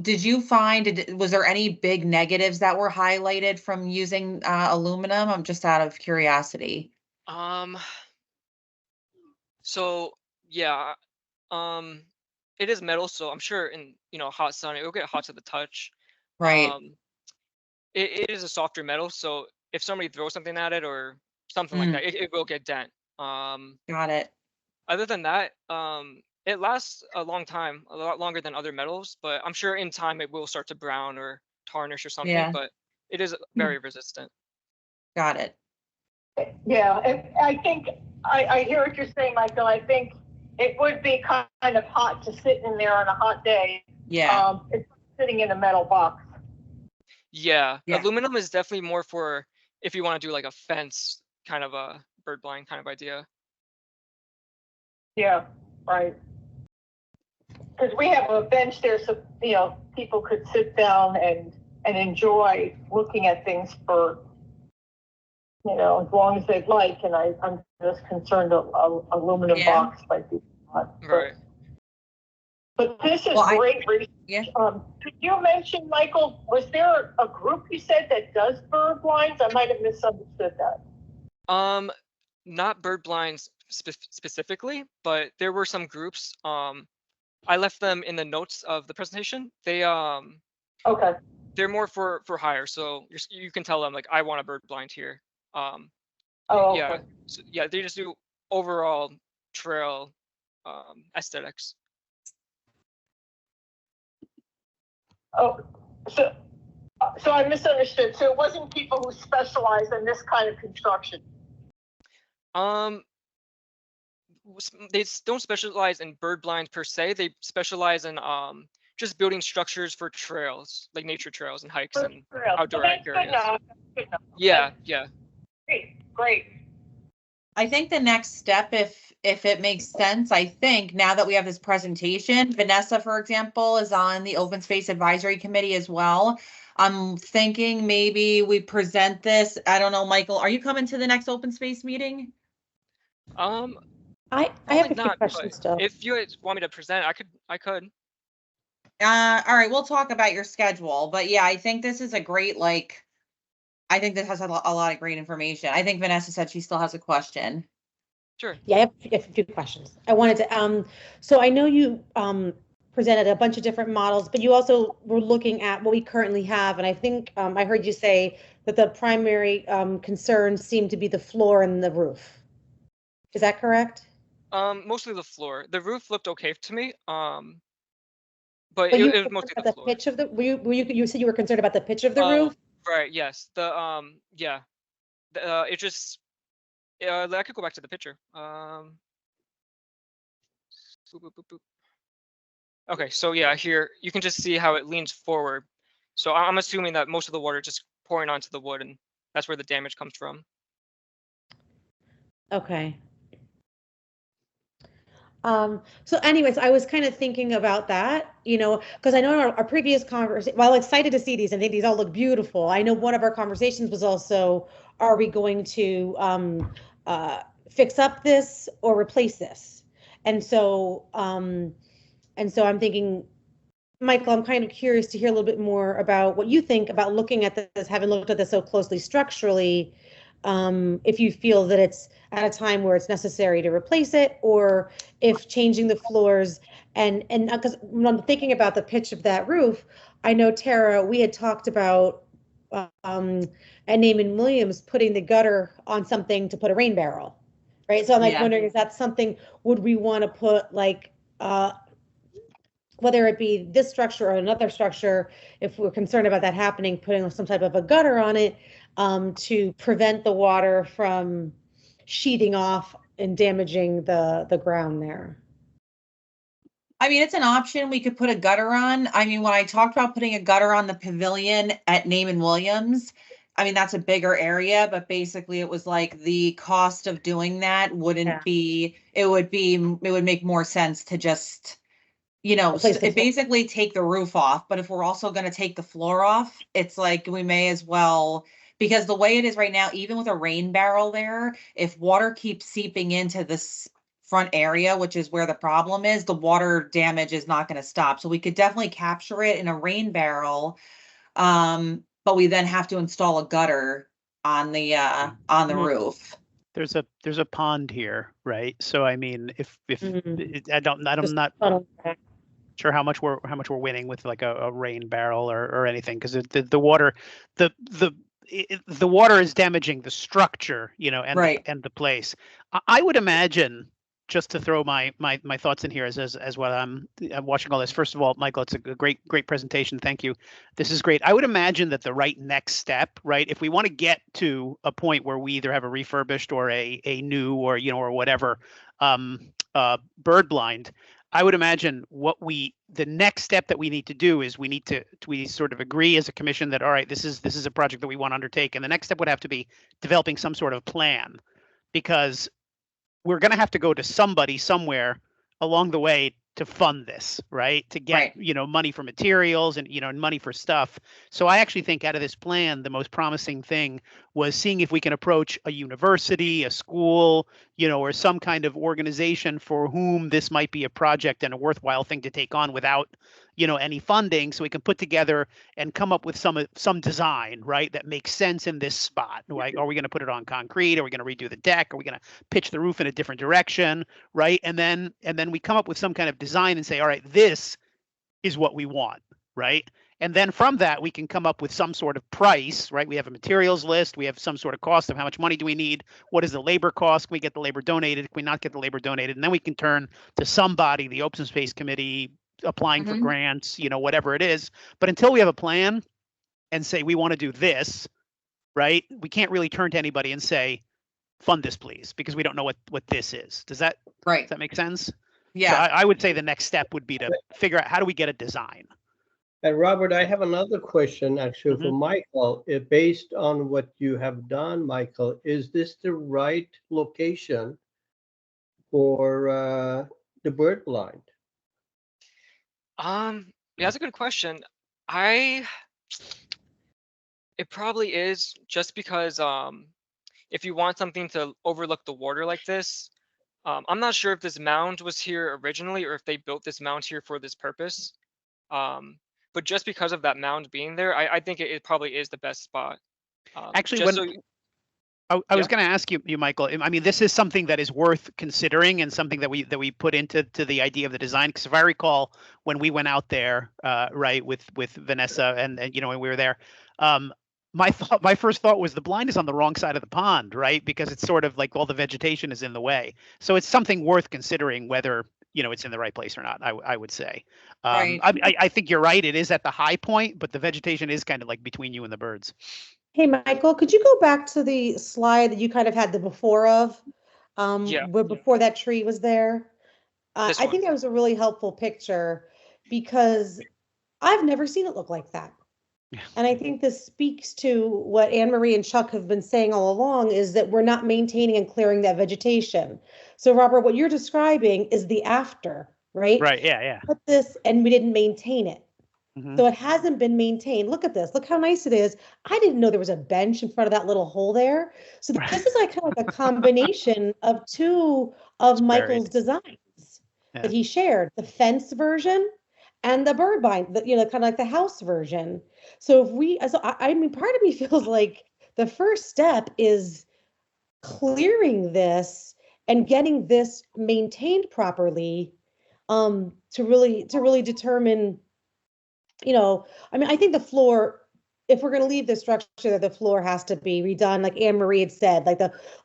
Did you find, was there any big negatives that were highlighted from using aluminum? I'm just out of curiosity. So yeah, it is metal, so I'm sure in hot sun it will get hot to the touch. Right. It is a softer metal, so if somebody throws something at it or something like that, it will get dent. Got it. Other than that, it lasts a long time, a lot longer than other metals, but I'm sure in time it will start to brown or tarnish or something, Yeah. but it is very resistant. Got it. Yeah, I think I hear what you're saying, Michael. I think it would be kind of hot to sit in there on a hot day. Yeah. It's sitting in a metal box. Yeah. Yeah. Aluminum is definitely more for if you want to do like a fence kind of a bird blind kind of idea. Yeah, right. Because we have a bench there, so people could sit down and enjoy looking at things for as long as they'd like. And I'm just concerned aluminum box might be hot. Right. But this is great research. Yeah. Did you mention, Michael, was there a group you said that does bird blinds? I might have misunderstood that. Not bird blinds specifically, but there were some groups. I left them in the notes of the presentation. They okay. They're more for hire, so you can tell them like I want a bird blind here. Okay. Yeah, so, yeah, they just do overall trail aesthetics. Oh, so I misunderstood. So it wasn't people who specialize in this kind of construction. They don't specialize in bird blinds per se. They specialize in just building structures for trails, like nature trails and hikes and outdoor areas. Yeah, yeah. Great. I think the next step, if it makes sense, I think now that we have this presentation, Vanessa, for example, is on the Open Space Advisory Committee as well. I'm thinking maybe we present this. I don't know, Michael, are you coming to the next open space meeting? I have a few questions still. If you want me to present, I could. All right, we'll talk about your schedule, but yeah, I think this is a great, I think this has a lot of great information. I think Vanessa said she still has a question. Sure. Yeah, I have a few questions. I wanted to, so I know you presented a bunch of different models, but you also were looking at what we currently have. And I think I heard you say that the primary concerns seem to be the floor and the roof. Is that correct? Mostly the floor. The roof looked okay to me. But you it was mostly the floor. Pitch of the, you said you were concerned about the pitch of the roof? Right, yes. The yeah. It just I could go back to the picture. Boop, boop, boop, boop. Okay, so yeah, here you can just see how it leans forward. So I'm assuming that most of the water just pouring onto the wood, and that's where the damage comes from. Okay. So anyways, I was kind of thinking about that, because I know in our previous conversation, well, excited to see these. I think these all look beautiful. I know one of our conversations was also, are we going to fix up this or replace this? And so I'm thinking, Michael, I'm kind of curious to hear a little bit more about what you think about looking at this, having looked at this so closely structurally. If you feel that it's at a time where it's necessary to replace it, or if changing the floors and because when I'm thinking about the pitch of that roof, I know Tara, we had talked about and Naaman Williams putting the gutter on something to put a rain barrel, right? So I'm like Yeah. wondering, is that something, would we want to put like whether it be this structure or another structure, if we're concerned about that happening, putting some type of a gutter on it to prevent the water from sheeting off and damaging the ground there. I mean, it's an option. We could put a gutter on. I mean, when I talked about putting a gutter on the pavilion at Naaman Williams, I mean, that's a bigger area, but basically it was like the cost of doing that wouldn't be, it would make more sense to just, Replace the floor. basically take the roof off. But if we're also going to take the floor off, it's like we may as well, because the way it is right now, even with a rain barrel there, if water keeps seeping into this front area, which is where the problem is, the water damage is not going to stop. So we could definitely capture it in a rain barrel. But we then have to install a gutter on the Mhm. roof. There's a pond here, right? So I mean, if I'm not sure how much we're winning with like a rain barrel or anything, because the water, the water is damaging the structure, and Right. and the place. I would imagine, just to throw my thoughts in here as what I'm watching all this. First of all, Michael, it's a great presentation. Thank you. This is great. I would imagine that the right next step, right, if we want to get to a point where we either have a refurbished or a new or or whatever bird blind, I would imagine the next step that we need to do is we sort of agree as a commission that, all right, this is a project that we want to undertake, and the next step would have to be developing some sort of plan, because we're going to have to go to somebody somewhere along the way to fund this, right? To get, money for materials and, and money for stuff. So I actually think out of this plan, the most promising thing was seeing if we can approach a university, a school, or some kind of organization for whom this might be a project and a worthwhile thing to take on without, any funding, so we can put together and come up with some design, right, that makes sense in this spot. Right? Are we going to put it on concrete? Are we going to redo the deck? Are we going to pitch the roof in a different direction? Right? And then we come up with some kind of design and say, all right, this is what we want, right? And then from that, we can come up with some sort of price, right? We have a materials list. We have some sort of cost of how much money do we need? What is the labor cost? Can we get the labor donated? Can we not get the labor donated? And then we can turn to somebody, the Open Space Committee, applying for grants, whatever it is. But until we have a plan and say we want to do this, right, we can't really turn to anybody and say, fund this, please, because we don't know what this is. Does that make sense? Yeah. So I would say the next step would be to figure out, how do we get a design? And Robert, I have another question actually for Michael. Based on what you have done, Michael, is this the right location for the bird blind? Yeah, that's a good question. It probably is, just because if you want something to overlook the water like this, I'm not sure if this mound was here originally or if they built this mound here for this purpose. But just because of that mound being there, I think it probably is the best spot. Actually, I was going to ask you, Michael. I mean, this is something that is worth considering and something that we put into the idea of the design. Because if I recall, when we went out there, right, with Vanessa and when we were there, my first thought was the blind is on the wrong side of the pond, right? Because it's sort of like all the vegetation is in the way. So it's something worth considering whether it's in the right place or not. I would say. I think you're right. It is at the high point, but the vegetation is kind of like between you and the birds. Hey, Michael, could you go back to the slide that you kind of had the before of, Yeah, where before that tree was there? this I one. think that was a really helpful picture because I've never seen it look like that. And I think this speaks to what Anne Marie and Chuck have been saying all along is that we're not maintaining and clearing that vegetation. So Robert, what you're describing is the after, right? Right. Yeah. Yeah. Put this and we didn't maintain it. Mhm. So it hasn't been maintained. Look at this. Look how nice it is. I didn't know there was a bench in front of that little hole there. So this is like kind of like a combination of two of It's buried. Michael's designs Yeah. that he shared, the fence version and the bird bind, you know, kind of like the house version. So if we, so I mean, part of me feels like the first step is clearing this and getting this maintained properly, to really determine, you know, I mean, I think the floor, if we're going to leave the structure, the floor has to be redone, like Anne Marie had said,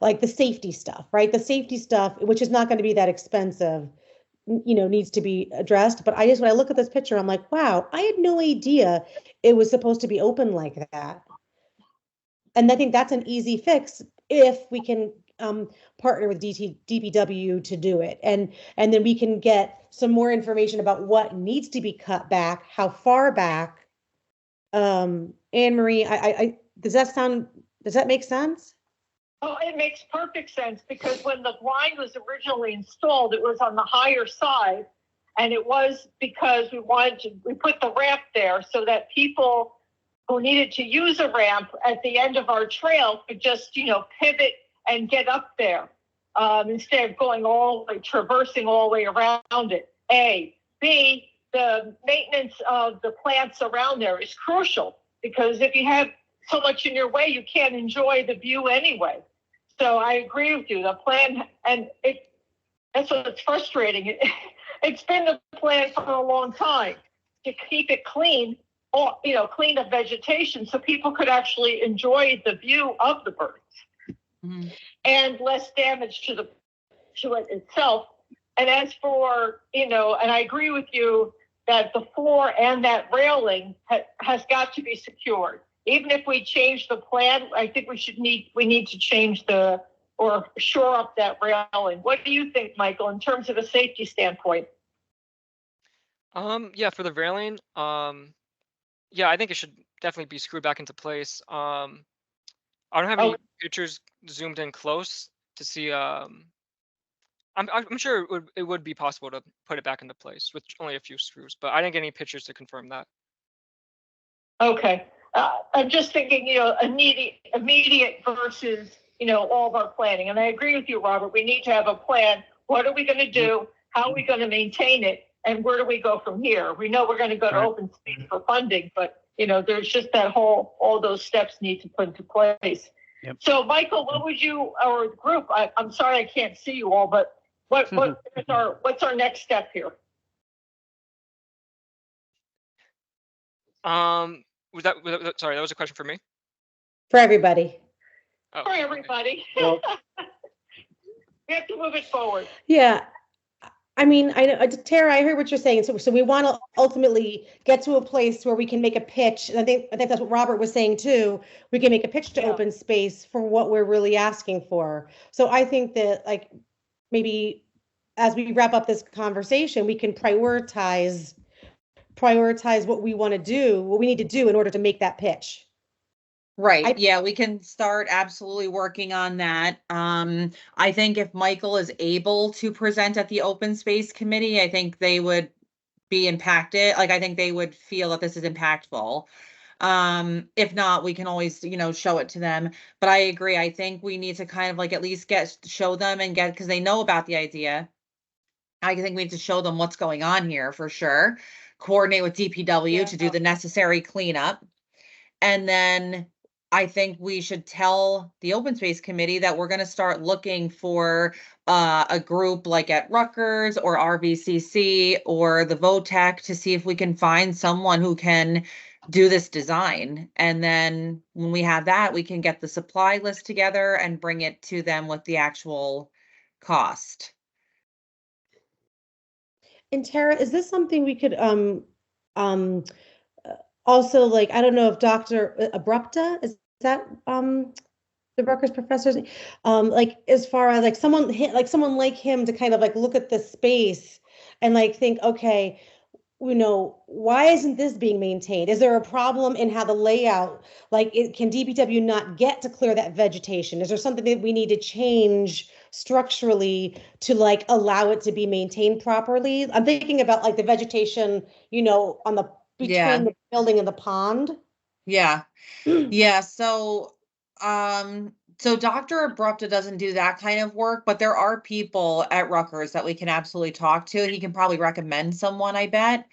like the safety stuff, right? The safety stuff, which is not going to be that expensive, you know, needs to be addressed. But I just, when I look at this picture, I'm like, wow, I had no idea it was supposed to be open like that. And I think that's an easy fix if we can partner with DPW to do it. And then we can get some more information about what needs to be cut back, how far back. Anne Marie, does that make sense? Oh, it makes perfect sense because when the blind was originally installed, it was on the higher side. And it was because we put the ramp there so that people who needed to use a ramp at the end of our trail could just, pivot and get up there, instead of going traversing all the way around it. A. B, the maintenance of the plants around there is crucial because if you have so much in your way, you can't enjoy the view anyway. So I agree with you. The plan, and that's what's frustrating. It's been the plan for a long time to keep it clean, or clean up vegetation so people could actually enjoy the view of the birds. Mm-hmm. And less damage to it itself. And as for, and I agree with you that the floor and that railing has got to be secured. Even if we change the plan, I think we need to change or shore up that railing. What do you think, Michael, in terms of a safety standpoint? Yeah, for the railing, yeah, I think it should definitely be screwed back into place. I don't have any pictures zoomed in close to see. I'm sure it would be possible to put it back into place with only a few screws, but I didn't get any pictures to confirm that. Okay. I'm just thinking, immediate versus, all of our planning. And I agree with you, Robert. We need to have a plan. What are we going to do? How are we going to maintain it? And where do we go from here? We know we're going to go to open space for funding, but, there's just all those steps need to put into place. Yep. So, Michael, what would you, or the group, I'm sorry I can't see you all, but what's our next step here? Sorry, that was a question for me? For everybody. Oh, for everybody. Well, we have to move it forward. Yeah. I mean, I know, Tara, I heard what you're saying. So we want to ultimately get to a place where we can make a pitch. And I think that's what Robert was saying too. We can make a pitch to open space for what we're really asking for. So I think that maybe as we wrap up this conversation, we can prioritize what we want to do, what we need to do in order to make that pitch. Right. Yeah, we can start absolutely working on that. I think if Michael is able to present at the open space committee, I think they would be impacted. I think they would feel that this is impactful. If not, we can always, show it to them. But I agree. I think we need to kind of at least show them and because they know about the idea. I think we need to show them what's going on here for sure. Coordinate with DPW to do the necessary cleanup. And then I think we should tell the open space committee that we're going to start looking for a group like at Rutgers or RVCC or the VOTEC to see if we can find someone who can do this design. And then when we have that, we can get the supply list together and bring it to them with the actual cost. And Tara, is this something we could also, I don't know if Dr. Abrupta, is that the Rutgers professors, like as far as like someone like him to kind of like look at the space and like think, okay, why isn't this being maintained? Is there a problem in how the layout, like can DPW not get to clear that vegetation? Is there something that we need to change structurally to like allow it to be maintained properly? I'm thinking about like the vegetation, on the Yeah. between the building and the pond. Yeah. Yeah. So Dr. Abrupta doesn't do that kind of work, but there are people at Rutgers that we can absolutely talk to. He can probably recommend someone, I bet.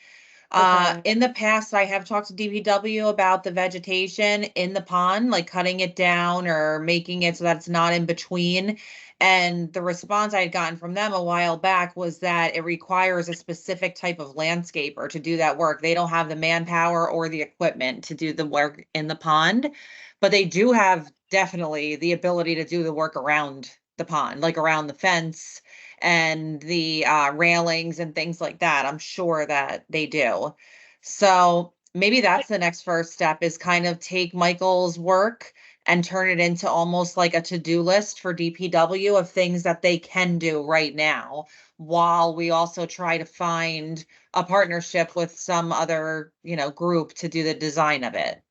Okay. In the past, I have talked to DPW about the vegetation in the pond, like cutting it down or making it so that it's not in between. And the response I had gotten from them a while back was that it requires a specific type of landscaper to do that work. They don't have the manpower or the equipment to do the work in the pond, but they do have definitely the ability to do the work around the pond, like around the fence and the railings and things like that. I'm sure that they do. So maybe that's the next first step, is kind of take Michael's work and turn it into almost like a to-do list for DPW of things that they can do right now, while we also try to find a partnership with some other, group to do the design of it.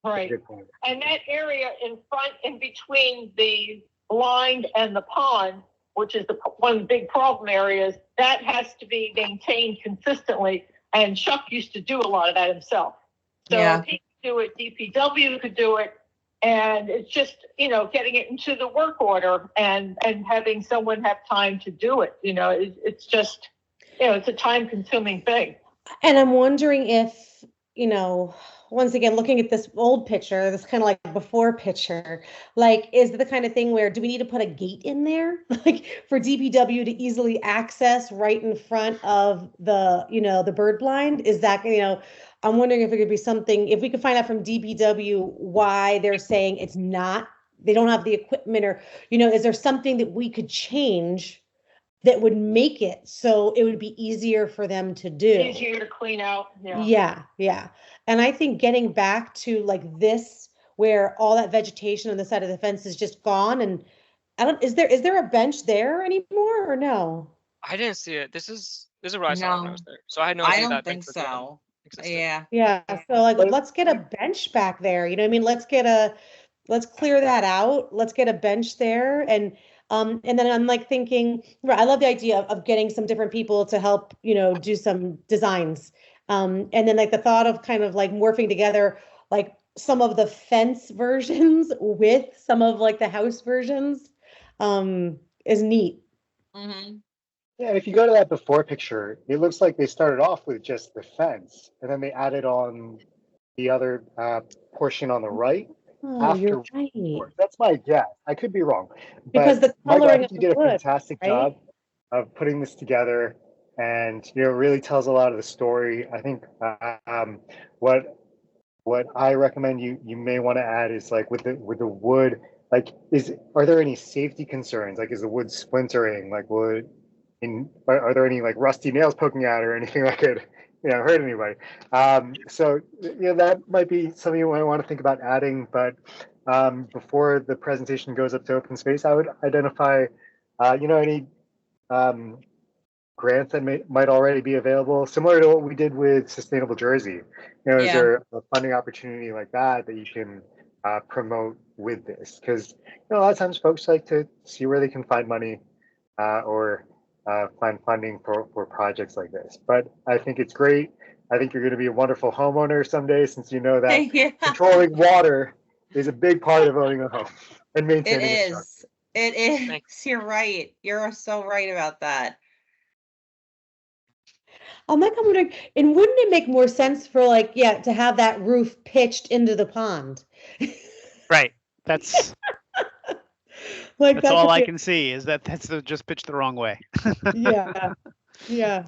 Right. Good point. And that area in front, in between the blind and the pond, which is one of the big problem areas, that has to be maintained consistently. And Chuck used to do a lot of that himself. So Yeah. if he could do it, DPW could do it. And it's just, getting it into the work order and having someone have time to do it. It's just, it's a time consuming thing. And I'm wondering if, once again, looking at this old picture, this kind of like before picture, like, is it the kind of thing where do we need to put a gate in there, like for DPW to easily access right in front of the, the bird blind? Is that, I'm wondering if it could be something, if we could find out from DPW why they're saying it's not, they don't have the equipment, or, is there something that we could change that would make it so it would be easier for them to do? Easier to clean out. Yeah. And I think getting back to like this, where all that vegetation on the side of the fence is just gone, and is there a bench there anymore or no? I didn't see it. This is what I saw when I No, was there. So I had no I idea don't that think bench was even so. existed. Yeah. Yeah, so like But- let's get a bench back there. You know what I mean? Let's clear that out. Let's get a bench there. And then I'm like thinking, right, I love the idea of getting some different people to help, do some designs. And then like the thought of kind of like morphing together like some of the fence versions with some of like the house versions is neat. Mm-hmm. Yeah, if you go to that before picture, it looks like they started off with just the fence, and then they added on the other portion on the right Oh, you're after. right. That's my guess. I could be wrong, Because but the Michael, I coloring think of you the did a wood, fantastic right? job of putting this together, and it really tells a lot of the story. I think what I recommend you may want to add is like with the wood, like are there any safety concerns? Like, is the wood splintering? Like, are there any like rusty nails poking out or anything that could hurt anybody? So that might be something you might want to think about adding. But before the presentation goes up to open space, I would identify any grants that might already be available, similar to what we did with Sustainable Jersey. Is Yeah. there a funding opportunity like that you can promote with this? Because a lot of times folks like to see where they can find money or find funding for projects like this. But I think it's great. I think you're going to be a wonderful homeowner someday, since you know that Yeah. controlling water is a big part of owning a home and It maintaining a structure. is. It is. Thanks. You're right. You're so right about that. I'm wondering, and wouldn't it make more sense for like, to have that roof pitched into the pond? Right. That's Like that's that all could I be- can see is that that's just pitched the wrong way. Yeah.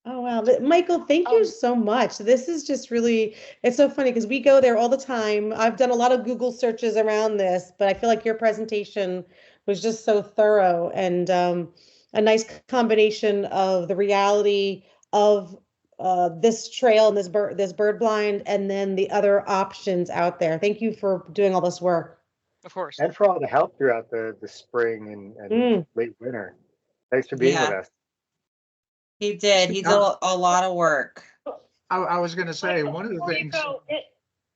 Oh wow, Michael, thank you so much. This is just really, it's so funny because we go there all the time. I've done a lot of Google searches around this, but I feel like your presentation was just so thorough and a nice combination of the reality of this trail and this bird blind, and then the other options out there. Thank you for doing all this work. Of course. And for all the help throughout the spring and late winter. Thanks for being with Yeah. us. He did. He did a lot of work. I was gonna say, one of the Before you things, go,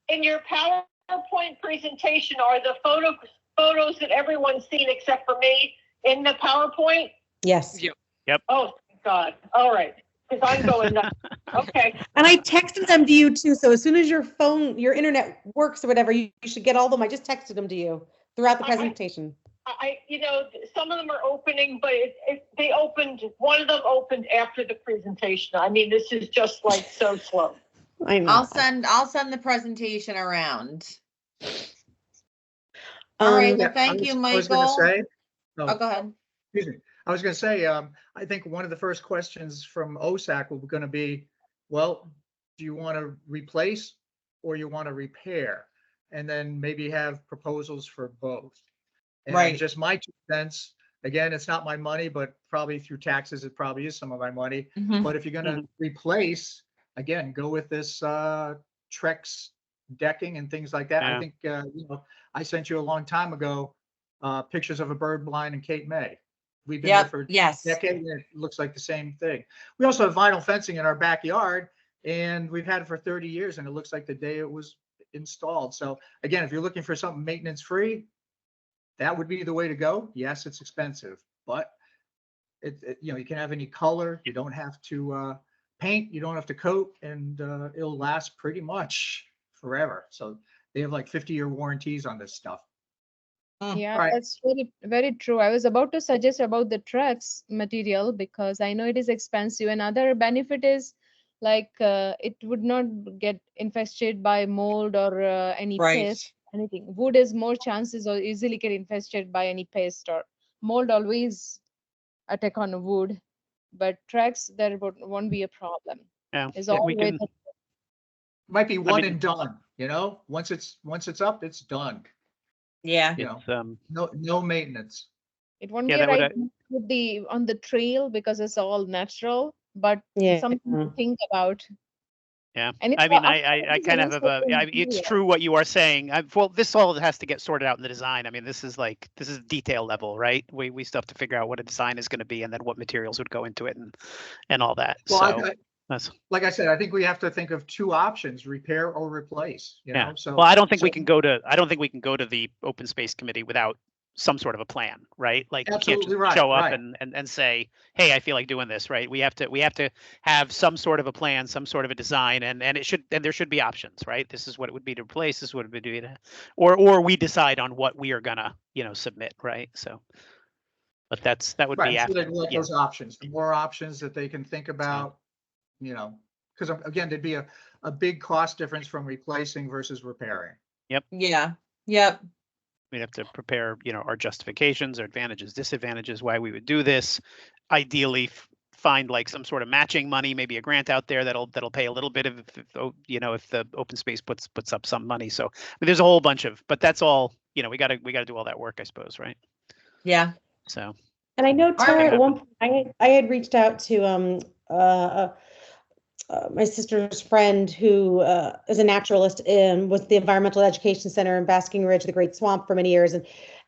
in your PowerPoint presentation, are the photos that everyone's seen except for me in the PowerPoint? Yes. Yep. Oh, thank God. All right. Because I'm going nuts. Okay. And I texted them to you too. So as soon as your internet works or whatever, you should get all of them. I just texted them to you throughout the presentation. Some of them are opening, but one of them opened after the presentation. I mean, this is just like so slow. I know. I'll send the presentation around. All right. Well, thank you, Michael. I was gonna say. Oh, go ahead. Excuse me. I was going to say, I think one of the first questions from OSAC will going to be, well, do you want to replace or you want to repair? And then maybe have proposals for both. And Right. just my 2 cents, again, it's not my money, but probably through taxes, it probably is some of my money. Mhm. But if you're going to replace, again, go with this Trex decking and things like that. Yeah. I think, I sent you a long time ago pictures of a bird blind in Cape May. We've been there for Yes. decades, and it looks like the same thing. We also have vinyl fencing in our backyard, and we've had it for 30 years, and it looks like the day it was installed. So again, if you're looking for something maintenance free, that would be the way to go. Yes, it's expensive, but you can have any color. You don't have to paint. You don't have to coat, and it'll last pretty much forever. So they have like 50-year warranties on this stuff. Yeah, Right. that's very, very true. I was about to suggest about the Trex material because I know it is expensive. Another benefit is like it would not get infested by mold or any Right. pest, anything. Wood is more chances or easily get infested by any pest or mold always attack on wood, but Trex there won't be a problem. Yeah. It's Yeah, all we with can. Might be one mean- and done, once it's up, it's done. Yeah. It's, No maintenance. it won't Yeah, be a that would, right move with on the trail because it's all natural, but Yeah. something to think about. Yeah, And it's I mean, all- I kind of have it's Yeah. true what you are saying. Well, this all has to get sorted out in the design. I mean, this is detail level, right? We still have to figure out what a design is going to be and then what materials would go into it and all that. Well, So that's, like I said, I think we have to think of 2 options: repair or replace. yeah. So Well, I don't think we can go to the open space committee without some sort of a plan, right? Like you can't Absolutely just right, show up right. and say, hey, I feel like doing this, right? We have to have some sort of a plan, some sort of a design, and there should be options, right? This is what it would be to replace, this is what it would be to, or we decide on what we are gonna, submit, right? So, but that would Right. be So after. they'd like Yeah. those options, the more options that they can think about, because again, there'd be a big cost difference from replacing versus repairing. Yeah. Yep. We'd have to prepare, our justifications, our advantages, disadvantages, why we would do this. Ideally, find like some sort of matching money, maybe a grant out there that'll pay a little bit of, if the open space puts up some money. So I mean, there's a whole bunch of, but that's all, we got to do all that work, I suppose, right? Yeah. So. And I know, Tara, right. at one point, I had reached out to my sister's friend who is a naturalist and was the Environmental Education Center in Basking Ridge, the Great Swamp, for many years,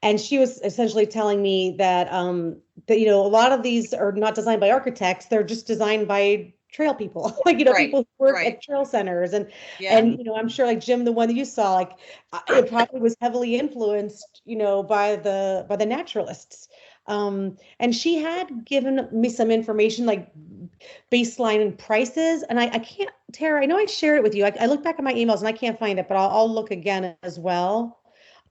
and she was essentially telling me that a lot of these are not designed by architects; they're just designed by trail people, like Right, people who work right. at trail centers, and Yeah. and I'm sure like Jim, the one that you saw, like it probably was heavily influenced, by the naturalists. And she had given me some information like baseline prices, and I can't, Tara, I know I shared it with you. I look back at my emails and I can't find it, but I'll look again as well.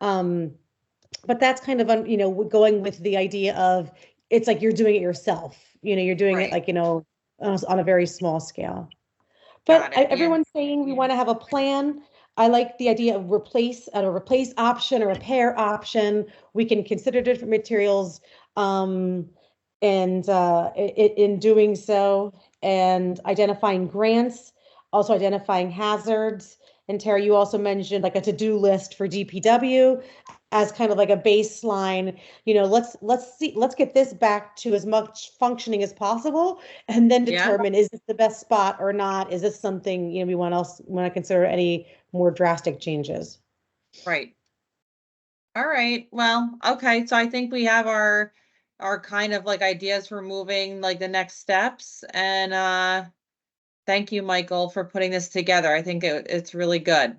But that's kind of going with the idea of it's like you're doing it yourself. You're doing Right. it like on a very small scale. Got But it, yeah. everyone's saying we want to have a plan. I like the idea of replace option, a repair option. We can consider different materials, and in doing so, and identifying grants, also identifying hazards, And Tara, you also mentioned like a to-do list for DPW as kind of like a baseline, let's get this back to as much functioning as possible and then Yeah. determine, is this the best spot or not? Is this something, we want to consider any more drastic changes? Right. All right. Well, okay. So I think we have our kind of like ideas for moving like the next steps. And thank you, Michael, for putting this together. I think it's really good.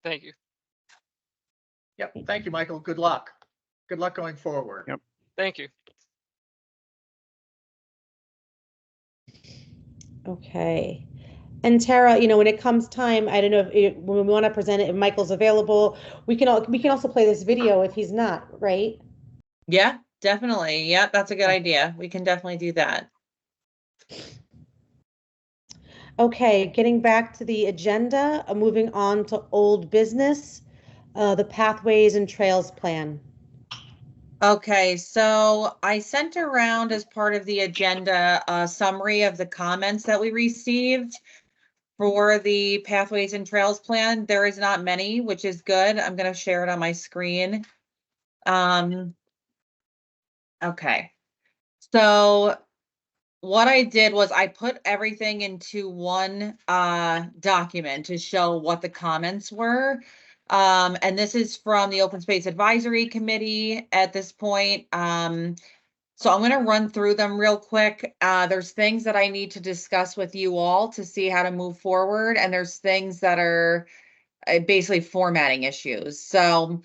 Thank you. Yep. Thank you, Michael. Good luck. Good luck going forward. Yep. Thank you. Okay. And Tara, when it comes time, I don't know when we want to present it, if Michael's available, we can also play this video if he's not, right? Yeah, definitely. Yeah, that's a good idea. We can definitely do that. Okay, getting back to the agenda, moving on to old business, the Pathways and Trails Plan. Okay, so I sent around as part of the agenda a summary of the comments that we received for the Pathways and Trails Plan. There is not many, which is good. I'm going to share it on my screen. Okay, so what I did was I put everything into one document to show what the comments were. And this is from the Open Space Advisory Committee at this point. So I'm going to run through them real quick. There's things that I need to discuss with you all to see how to move forward. And there's things that are basically formatting issues. So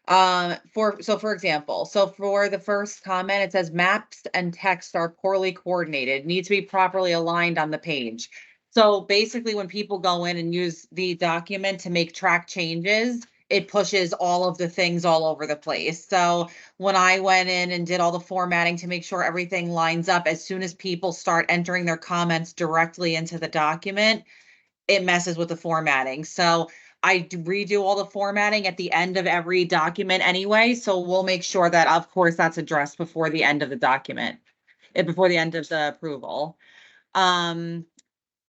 for example, for the first comment, it says maps and text are poorly coordinated, need to be properly aligned on the page. So basically when people go in and use the document to make track changes, it pushes all of the things all over the place. So when I went in and did all the formatting to make sure everything lines up, as soon as people start entering their comments directly into the document, it messes with the formatting. So I redo all the formatting at the end of every document anyway. So we'll make sure that, of course, that's addressed before the end of the document, before the end of the approval.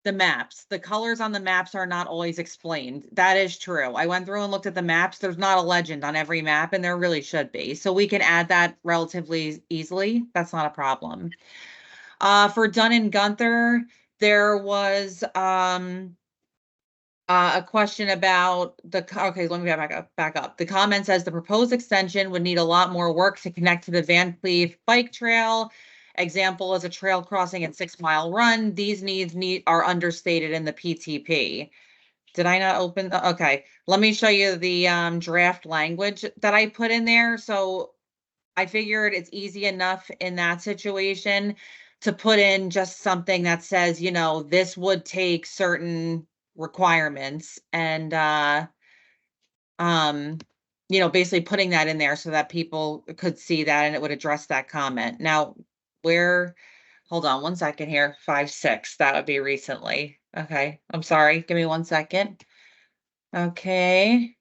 The maps, the colors on the maps are not always explained. That is true. I went through and looked at the maps. There's not a legend on every map, and there really should be. So we can add that relatively easily. That's not a problem. For Dunn and Gunther, there was a question about okay, let me back up. The comment says the proposed extension would need a lot more work to connect to the Van Cleve bike trail. Example is a trail crossing at 6 Mile Run. These needs are understated in the PTP. Did I not open okay, let me show you the draft language that I put in there. So I figured it's easy enough in that situation to put in just something that says, this would take certain requirements and basically putting that in there so that people could see that and it would address that comment. Now, hold on 1 second here, 5-6, that would be recently. Okay, I'm sorry, give me 1 second. Okay.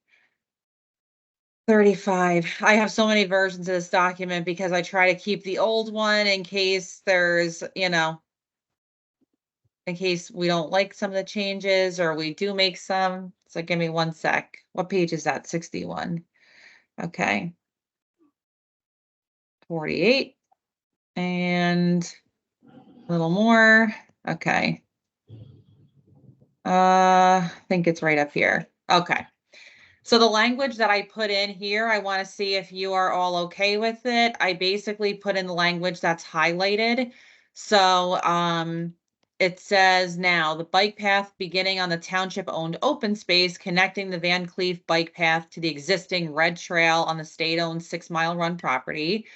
35. I have so many versions of this document because I try to keep the old one in case there's, in case we don't like some of the changes or we do make some. So give me 1 sec. What page is that? 61. Okay. 48. And a little more. Okay. I think it's right up here. Okay. So the language that I put in here, I want to see if you are all okay with it. I basically put in the language that's highlighted. So it says now the bike path beginning on the township owned open space connecting the Van Cleve bike path to the existing red trail on the state owned 6 Mile Run property.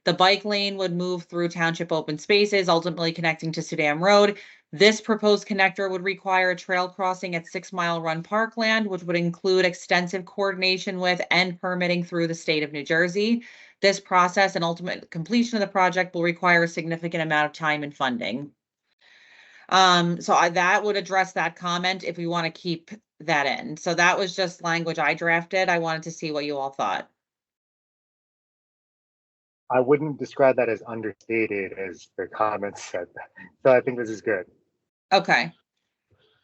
The bike lane would move through township open spaces, ultimately connecting to Sudam Road. This proposed connector would require a trail crossing at 6 Mile Run Parkland, which would include extensive coordination with and permitting through the state of New Jersey. This process and ultimate completion of the project will require a significant amount of time and funding. That would address that comment if we want to keep that in. So that was just language I drafted. I wanted to see what you all thought. I wouldn't describe that as understated as the comments said. So I think this is good. Okay.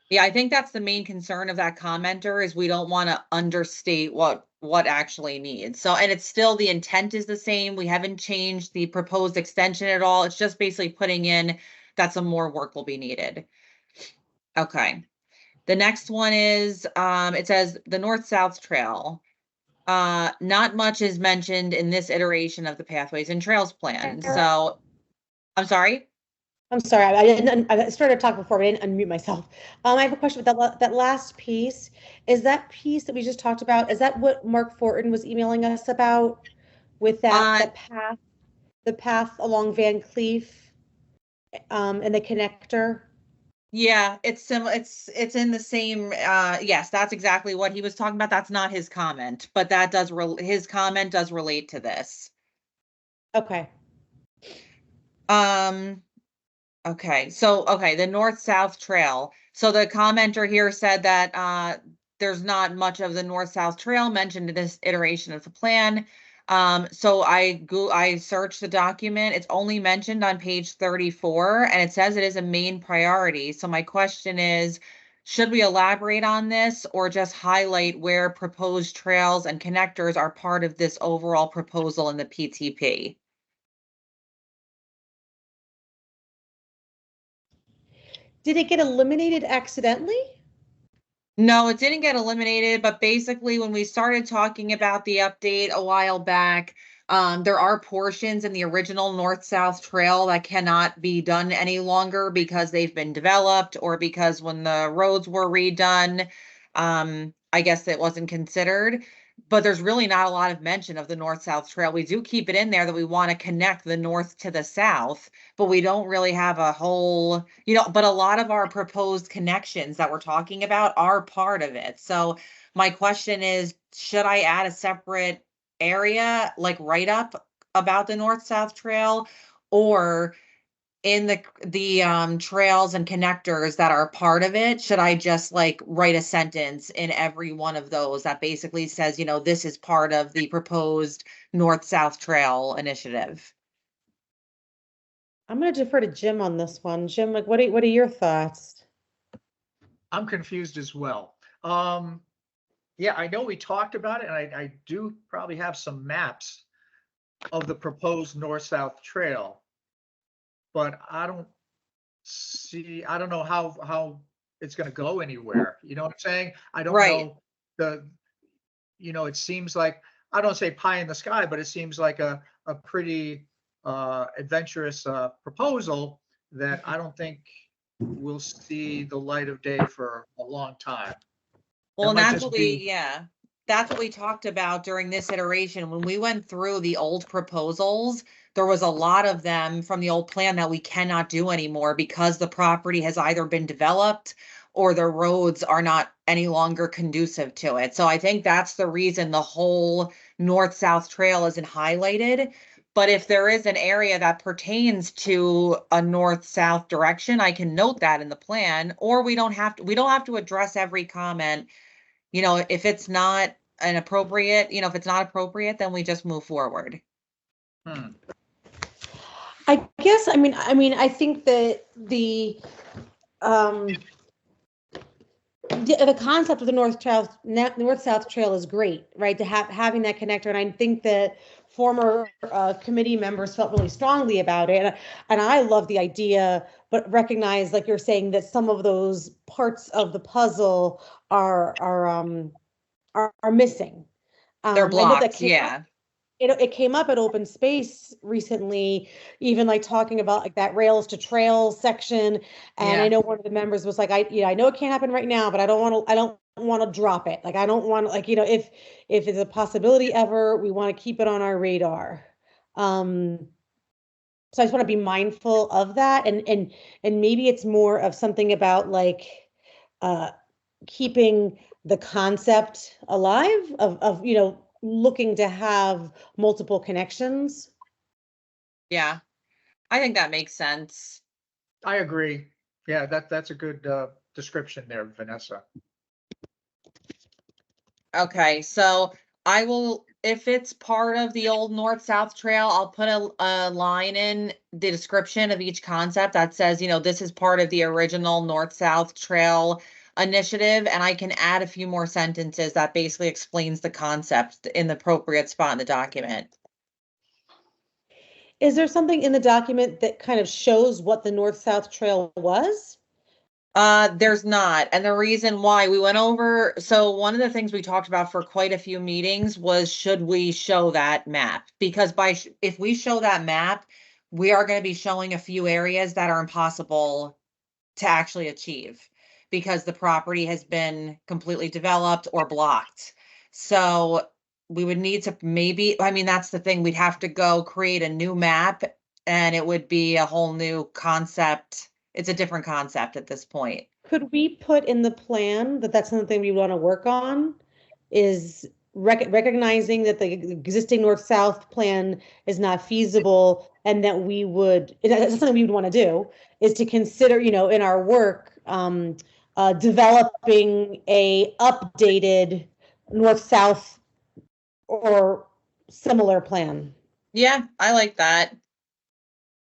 Yeah, I think that's the main concern of that commenter is we don't want to understate what actually needs. So, and it's still the intent is the same. We haven't changed the proposed extension at all. It's just basically putting in that some more work will be needed. Okay. The next one is it says the North-South Trail. Not much is mentioned in this iteration of the Pathways and Trails plan. So I'm sorry. I'm sorry, I didn't. I started to talk before, but I didn't unmute myself. I have a question with that last piece. Is that piece that we just talked about? Is that what Mark Fortin was emailing us about with that the path along Van Cleef, and the connector? Yeah, it's similar. It's in the same. Yes, that's exactly what he was talking about. That's not his comment, but that does his comment does relate to this. Okay. Okay, so the North-South Trail. So the commenter here said that there's not much of the North-South Trail mentioned in this iteration of the plan. So I searched the document. It's only mentioned on page 34, and it says it is a main priority. So my question is, should we elaborate on this or just highlight where proposed trails and connectors are part of this overall proposal in the PTP? Did it get eliminated accidentally? No, it didn't get eliminated, but basically when we started talking about the update a while back, there are portions in the original North-South Trail that cannot be done any longer because they've been developed or because when the roads were redone, I guess it wasn't considered. But there's really not a lot of mention of the North-South Trail. We do keep it in there that we want to connect the north to the south, but we don't really have a whole, but a lot of our proposed connections that we're talking about are part of it. So my question is, should I add a separate area, like write up about the North-South Trail, or in the trails and connectors that are part of it, should I just like write a sentence in every one of those that basically says, this is part of the proposed North-South Trail initiative? I'm going to defer to Jim on this one. Jim, like, what are your thoughts? I'm confused as well. Yeah, I know we talked about it, and I do probably have some maps of the proposed North-South Trail, but I don't know how it's going to go anywhere. You know what I'm saying? I don't know it seems like, I don't say pie in the sky, but it seems like a pretty adventurous proposal that I don't think will see the light of day for a long time. Well, and that's what we talked about during this iteration. When we went through the old proposals, there was a lot of them from the old plan that we cannot do anymore because the property has either been developed or the roads are not any longer conducive to it. So I think that's the reason the whole North-South Trail isn't highlighted. But if there is an area that pertains to a north-south direction, I can note that in the plan, or we don't have to address every comment. If it's not inappropriate, if it's not appropriate, then we just move forward. I guess, I mean, I think that the concept of the North-South Trail is great, right? To having that connector. And I think that former committee members felt really strongly about it. And I love the idea, but recognize, like you're saying, that some of those parts of the puzzle are missing. They're blocked, yeah. It came up at open space recently, even like talking about like that rails to trails section. And I know one of the members was like, I know it can't happen right now, but I don't want to drop it. Like, I don't want to, like, if it's a possibility ever, we want to keep it on our radar. So I just want to be mindful of that. And maybe it's more of something about like, keeping the concept alive of looking to have multiple connections. Yeah, I think that makes sense. I agree. Yeah, that's a good description there, Vanessa. Okay, so I will, if it's part of the old North-South Trail, I'll put a line in the description of each concept that says, this is part of the original North-South Trail initiative, and I can add a few more sentences that basically explains the concept in the appropriate spot in the document. Is there something in the document that kind of shows what the north-south trail was? There's not. And the reason why we went over, so one of the things we talked about for quite a few meetings was, should we show that map? Because if we show that map, we are going to be showing a few areas that are impossible to actually achieve because the property has been completely developed or blocked. So we would need to maybe, I mean, that's the thing, we'd have to go create a new map and it would be a whole new concept. It's a different concept at this point. Could we put in the plan that that's something we want to work on? Is recognizing that the existing north-south plan is not feasible and that we would, that's something we would want to do, is to consider, you know, in our work, developing a updated north-south or similar plan. Yeah, I like that.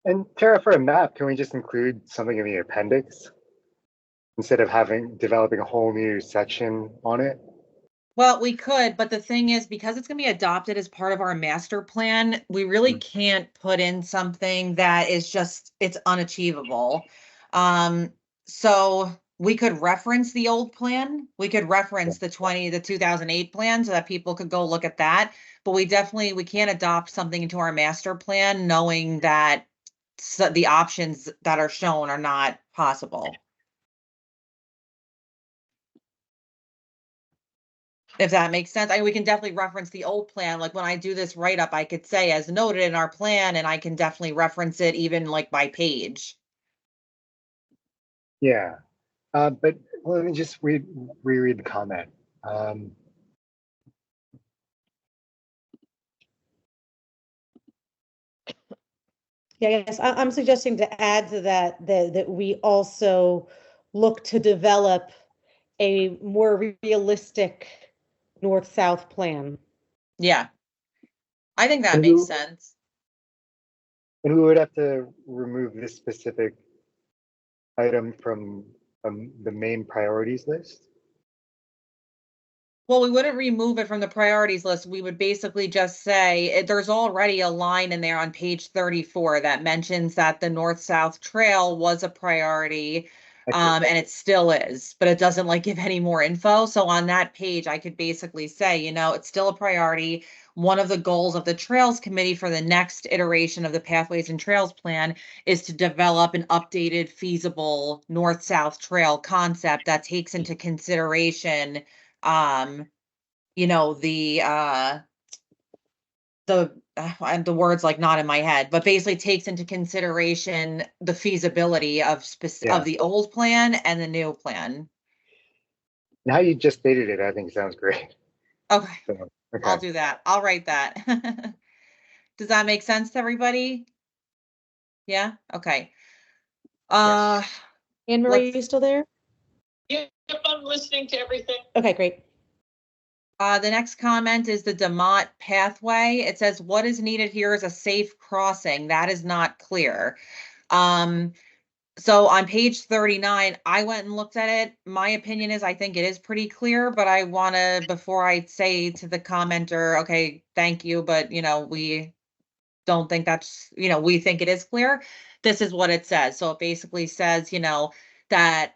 And Tara, for a map, can we just include something in the appendix instead of developing a whole new section on it? Well, we could, but the thing is, because it's going to be adopted as part of our master plan, we really can't put in something that is just, it's unachievable. So we could reference the old plan. We could reference the 2008 plan so that people could go look at that. But we can't adopt something into our master plan knowing that the options that are shown are not possible. If that makes sense. I mean, we can definitely reference the old plan. Like when I do this write-up, I could say as noted in our plan, and I can definitely reference it even like by page. Yeah, but let me just reread the comment. Yeah, yes, I'm suggesting to add to that we also look to develop a more realistic north-south plan. Yeah. I think that makes sense. And we would have to remove this specific item from the main priorities list? Well, we wouldn't remove it from the priorities list. We would basically just say there's already a line in there on page 34 that mentions that the north-south trail was a priority, and it still is, but it doesn't like give any more info. So on that page, I could basically say, you know, it's still a priority. One of the goals of the Trails Committee for the next iteration of the Pathways and Trails Plan is to develop an updated, feasible north-south trail concept that takes into consideration you know, the words like not in my head, but basically takes into consideration the feasibility of the old plan and the new plan. And how you just stated it, I think sounds great. Okay. So, okay. I'll do that. I'll write that. Does that make sense to everybody? Yeah? Okay. Anne Marie, are you still there? Yep, I'm listening to everything. Okay, great. The next comment is the DeMott pathway. It says, what is needed here is a safe crossing. That is not clear. So on page 39, I went and looked at it. My opinion is I think it is pretty clear, but I want to, before I say to the commenter, okay, thank you, but you know, we don't think that's, you know, we think it is clear. This is what it says. So it basically says, you know, that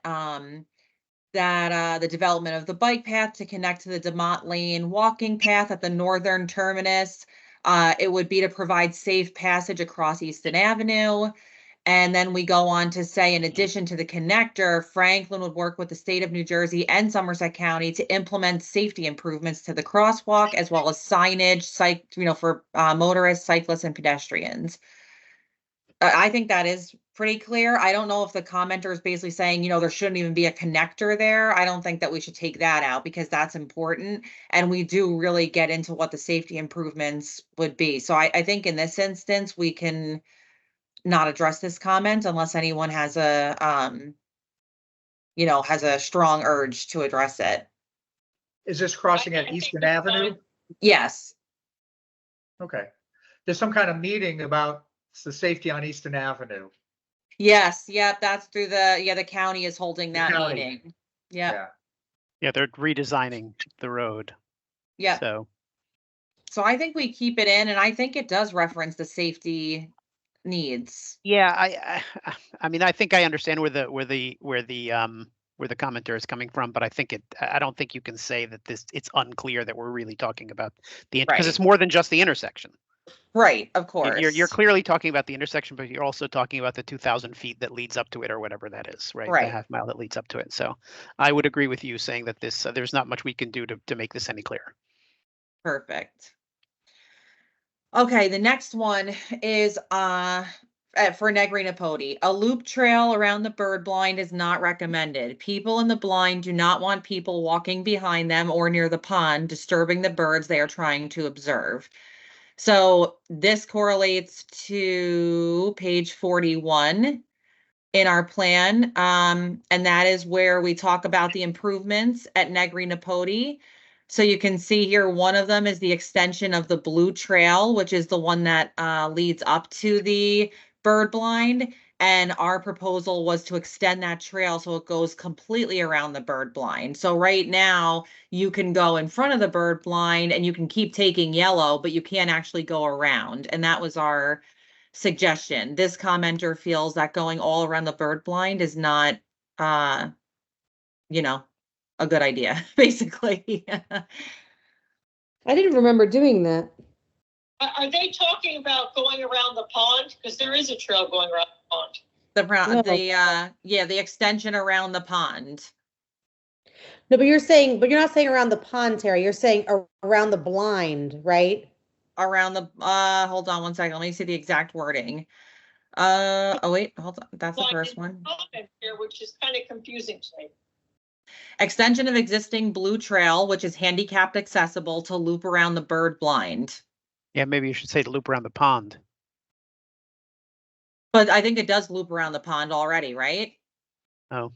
the development of the bike path to connect to the DeMott Lane walking path at the northern terminus. It would be to provide safe passage across Easton Avenue. And then we go on to say, in addition to the connector, Franklin would work with the state of New Jersey and Somerset County to implement safety improvements to the crosswalk, as well as signage, you know, for motorists, cyclists, and pedestrians. I think that is pretty clear. I don't know if the commenter is basically saying, you know, there shouldn't even be a connector there. I don't think that we should take that out because that's important. And we do really get into what the safety improvements would be. So I think in this instance, we can not address this comment unless anyone has you know, has a strong urge to address it. Is this crossing at Easton Avenue? Yes. Okay. There's some kind of meeting about the safety on Easton Avenue. Yes. Yep. That's through the county is holding that meeting. Yeah. Yeah, they're redesigning the road. Yeah. So I think we keep it in, and I think it does reference the safety needs. yeah, I mean, I think I understand where the commenter is coming from, but I don't think you can say that it's unclear that we're really talking about because it's more than just the intersection. Right, of course. You're clearly talking about the intersection, but you're also talking about the 2,000 feet that leads up to it, or whatever that is, right? Right. The half mile that leads up to it. So I would agree with you saying that there's not much we can do to make this any clearer. Perfect. Okay, the next one is for Negri Napodi. A loop trail around the bird blind is not recommended. People in the blind do not want people walking behind them or near the pond, disturbing the birds they are trying to observe. So this correlates to page 41 in our plan. And that is where we talk about the improvements at Negri Napodi. So you can see here, one of them is the extension of the blue trail, which is the one that leads up to the bird blind. And our proposal was to extend that trail so it goes completely around the bird blind. So right now you can go in front of the bird blind and you can keep taking yellow, but you can't actually go around. And that was our suggestion. This commenter feels that going all around the bird blind is not, a good idea, basically. I didn't remember doing that. Are they talking about going around the pond? Because there is a trail going around the pond. The extension around the pond. No, but you're not saying around the pond, Terry. You're saying around the blind, right? Around the, hold on one second. Let me see the exact wording. Oh wait, hold on. That's the first one. Here, which is kind of confusing to me. Extension of existing blue trail, which is handicapped accessible, to loop around the bird blind. Yeah, maybe you should say to loop around the pond. But I think it does loop around the pond already, right? Oh.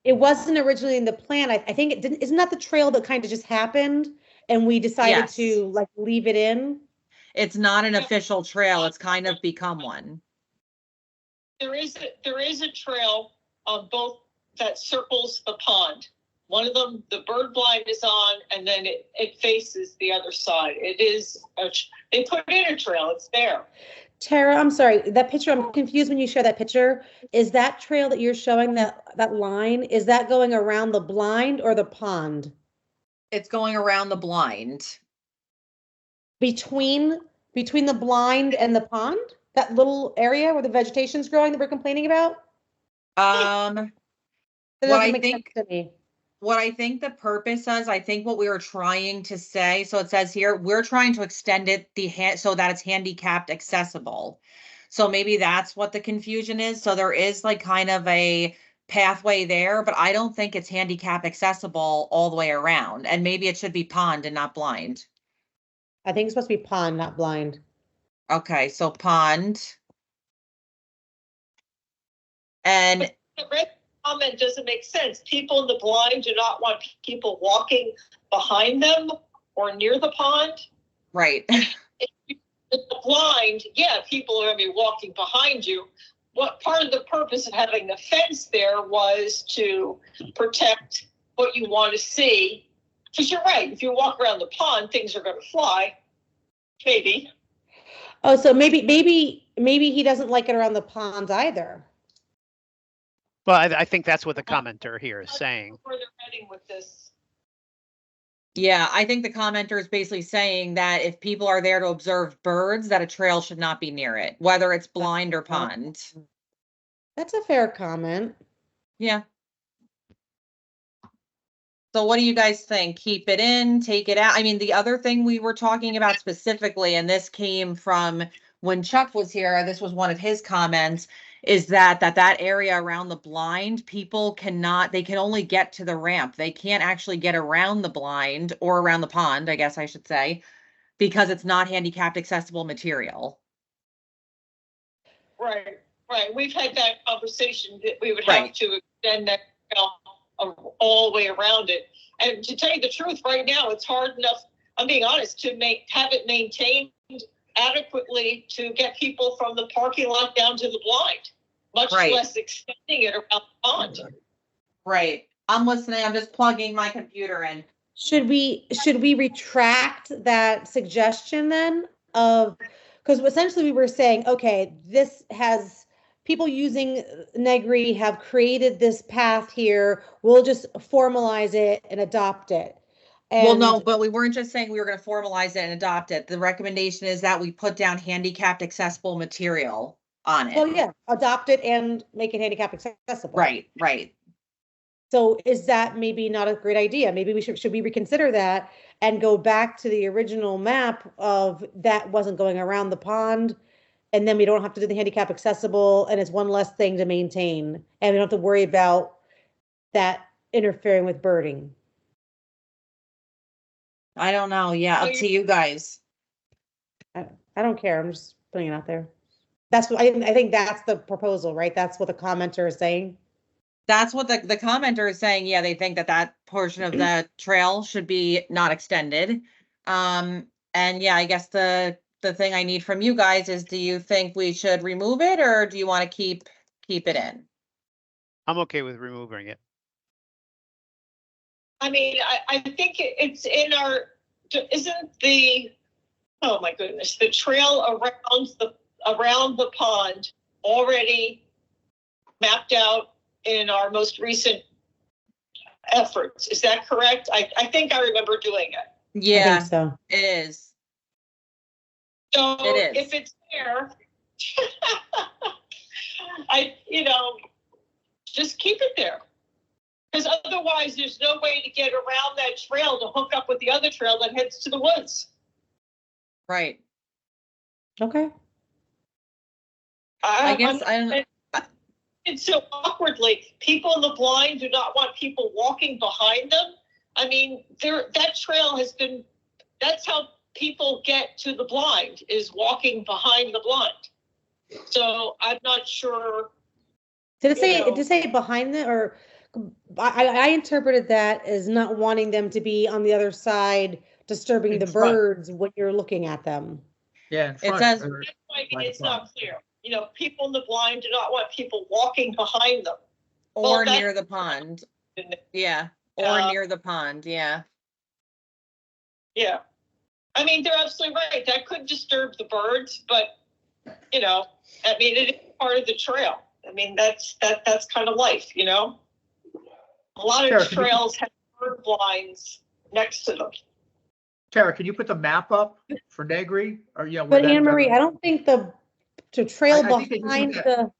It wasn't originally in the plan. I think it didn't. Isn't that the trail that kind of just happened and we decided to leave it in? It's not an official trail. It's kind of become one. There is a trail on both that circles the pond. One of them, the bird blind is on, and then it faces the other side. It is, they put in a trail, it's there. Tara, I'm sorry, that picture, I'm confused when you show that picture. Is that trail that you're showing, that line, is that going around the blind or the pond? It's going around the blind. Between the blind and the pond? That little area where the vegetation's growing that we're complaining about? What I think the purpose is, I think what we were trying to say, so it says here, we're trying to extend it so that it's handicapped accessible. So maybe that's what the confusion is. So there is like kind of a pathway there, but I don't think it's handicap accessible all the way around. And maybe it should be pond and not blind. I think it's supposed to be pond, not blind. Okay, so pond. And the red comment doesn't make sense. People in the blind do not want people walking behind them or near the pond. Right. If the blind, people are going to be walking behind you. What part of the purpose of having the fence there was to protect what you want to see. Because you're right, if you walk around the pond, things are going to fly. Maybe. Oh, so maybe he doesn't like it around the pond either. Well, I think that's what the commenter here is saying. Where they're heading with this. Yeah, I think the commenter is basically saying that if people are there to observe birds, that a trail should not be near it, whether it's blind or pond. That's a fair comment. Yeah. So what do you guys think? Keep it in, take it out? I mean, the other thing we were talking about specifically, and this came from when Chuck was here, this was one of his comments, is that area around the blind, people they can only get to the ramp. They can't actually get around the blind or around the pond, I guess I should say, because it's not handicapped accessible material. Right. We've had that conversation that we would have to extend that all the way around it. And to tell you the truth, right now, it's hard enough, I'm being honest, to have it maintained adequately to get people from the parking lot down to the blind, much less extending it around the pond. Right. I'm listening. I'm just plugging my computer in. Should we retract that suggestion then of, because essentially we were saying, okay, this has people using Negri have created this path here. We'll just formalize it and adopt it. Well, no, And but we weren't just saying we were going to formalize it and adopt it. The recommendation is that we put down handicapped accessible material on it. well, yeah, adopt it and make it handicap accessible. Right, right. So is that maybe not a great idea? Maybe we should we reconsider that and go back to the original map of that wasn't going around the pond? And then we don't have to do the handicap accessible and it's one less thing to maintain. And we don't have to worry about that interfering with birding. I don't know. Yeah, up to you guys. I don't care. I'm just putting it out there. That's what I think that's the proposal, right? That's what the commenter is saying. That's what the commenter is saying. Yeah, they think that portion of the trail should be not extended. And yeah, I guess the thing I need from you guys is, do you think we should remove it or do you want to keep it in? I'm okay with removing it. I mean, I think it's in our, isn't the, oh my goodness, the trail around the pond already mapped out in our most recent efforts. Is that correct? I think I remember doing it. Yeah, I think so. it is. So It is. if it's there, just keep it there. Because otherwise there's no way to get around that trail to hook up with the other trail that heads to the woods. Right. Okay. I guess I don't. And so awkwardly, people in the blind do not want people walking behind them. I mean, that trail has been, that's how people get to the blind, is walking behind the blind. So I'm not sure. Did it say behind the, or I interpreted that as not wanting them to be on the other side, disturbing In the front. birds when you're looking at them. Yeah, in It front. says- or That's why by the it's not pond. clear. People in the blind do not want people walking behind them. Or Well, that- near the pond. Yeah. Or near the pond. Yeah. Yeah. I mean, they're absolutely right. That could disturb the birds, but, I mean, it is part of the trail. I mean, that's kind of life, A lot Tara, of can you- trails have bird blinds next to them. Tara, can you put the map up for Negri? Or, where But that- Anne Marie, I don't think the trail I think they just behind look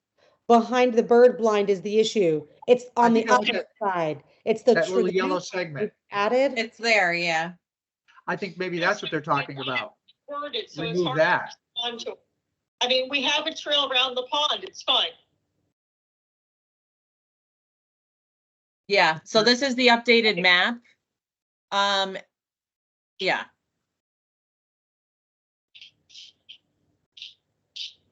behind the bird blind is the issue. It's on the think I look opposite side. It's the that little the yellow new segment. added. It's there. Yeah. I think maybe that's what they're talking about. Worded, so it's Remove hard that. to respond to. I mean, we have a trail around the pond. It's fine. Yeah. So this is the updated map. Yeah.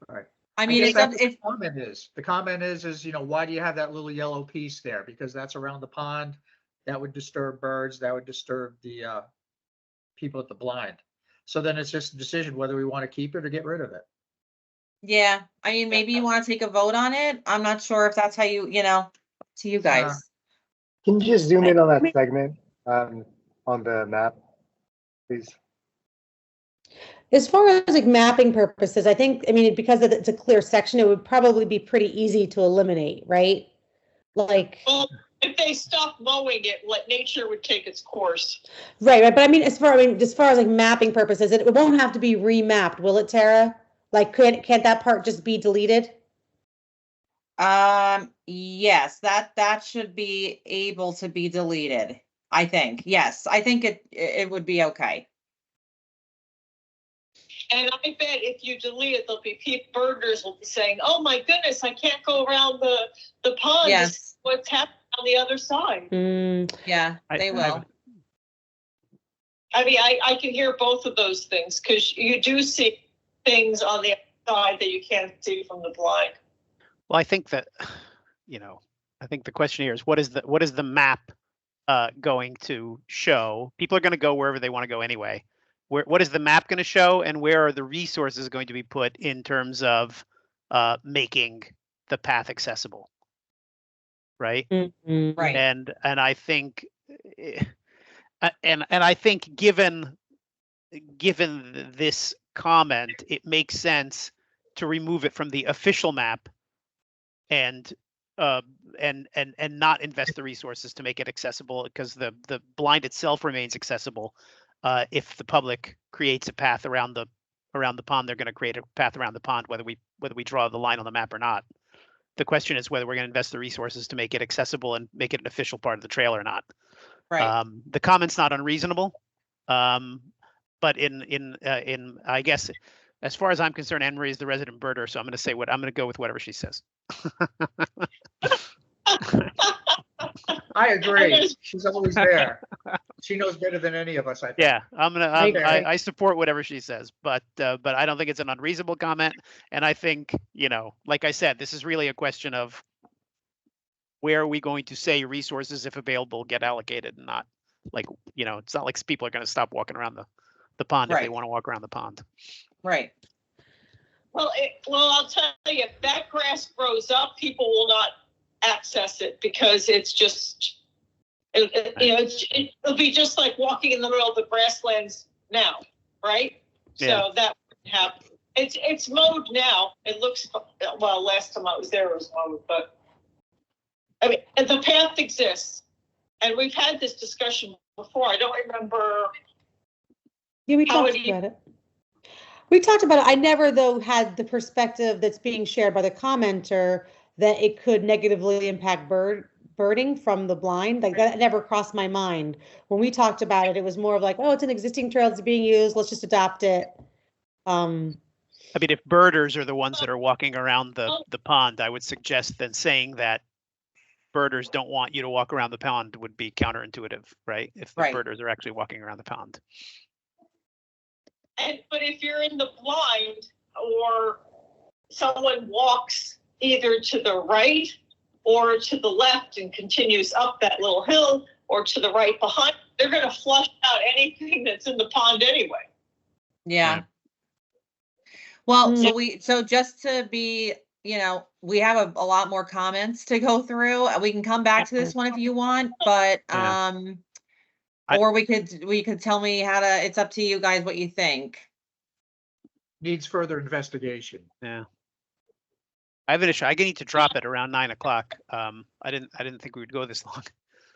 Right. I mean, guess it's up, that's what if, the comment is, why do you have that little yellow piece there? Because that's around the pond. That would disturb birds. That would disturb the people at the blind. So then it's just a decision whether we want to keep it or get rid of it. yeah. I mean, maybe you want to take a vote on it. I'm not sure if that's how to you guys. Can you just zoom in on that segment on the map, please? As far as like mapping purposes, I mean, because it's a clear section, it would probably be pretty easy to eliminate, right? Like, Well, if they stop mowing it, let nature would take its course. right. But I mean, as far as like mapping purposes, it won't have to be remapped, will it, Tara? Like, can't that part just be deleted? Yes, that should be able to be deleted. I think. Yes, I think it would be okay. And I bet if you delete it, there'll be birders will be saying, "Oh my goodness, I can't go around the pond. Yes. This is what's happening on the other side." Yeah, they will. I mean, I can hear both of those things because you do see things on the outside that you can't see from the blind. Well, I think that, I think the question here is what is the map going to show? People are going to go wherever they want to go anyway. What is the map going to show, and where are the resources going to be put in terms of making the path accessible? right? Mhm. Right. And I think, and I think given this comment, it makes sense to remove it from the official map and not invest the resources to make it accessible, because the blind itself remains accessible. If the public creates a path around the pond, they're going to create a path around the pond, whether we draw the line on the map or not. The question is whether we're going to invest the resources to make it accessible and make it an official part of the trail or not. Right. The comment's not unreasonable, but in I guess, as far as I'm concerned, Anne Marie is the resident birder, so I'm going to go with whatever she says. I agree. She's always there. She knows better than any of us, I think. Yeah, agree. I support whatever she says, but I don't think it's an unreasonable comment. And I think, like I said, this is really a question of where are we going to say resources, if available, get allocated and not, like, it's not like people are going to stop walking around the pond if they Right. want to walk around the pond. Right. Well, I'll tell you, if that grass grows up, people will not access it because it's just, it'll be just like walking in the middle of the grasslands now, right? Yeah. So that wouldn't happen. It's mowed now. It looks, well, last time I was there, it was mowed, but I mean, and the path exists. And we've had this discussion before. I don't remember. Yeah, we How talked would you- about it. We talked about it. I never, though, had the perspective that's being shared by the commenter that it could negatively impact birding from the blind. Like, that never crossed my mind. When we talked about it, it was more of like, oh, it's an existing trail that's being used. Let's just adopt it. I mean, if birders are the ones that are walking around the pond, I would suggest then saying that birders don't want you to walk around the pond would be counterintuitive, right? If the Right. birders are actually walking around the pond. But if you're in the blind or someone walks either to the right or to the left and continues up that little hill or to the right behind, they're going to flush out anything that's in the pond anyway. Yeah. Yeah. Well, so just to be, we have a lot more comments to go through. We can come back to this one if you want, but Yeah. or we could tell me it's up to you guys what you think. Needs further investigation. Yeah. I have an issue. I need to drop it around 9 o'clock. I didn't think we would go this long.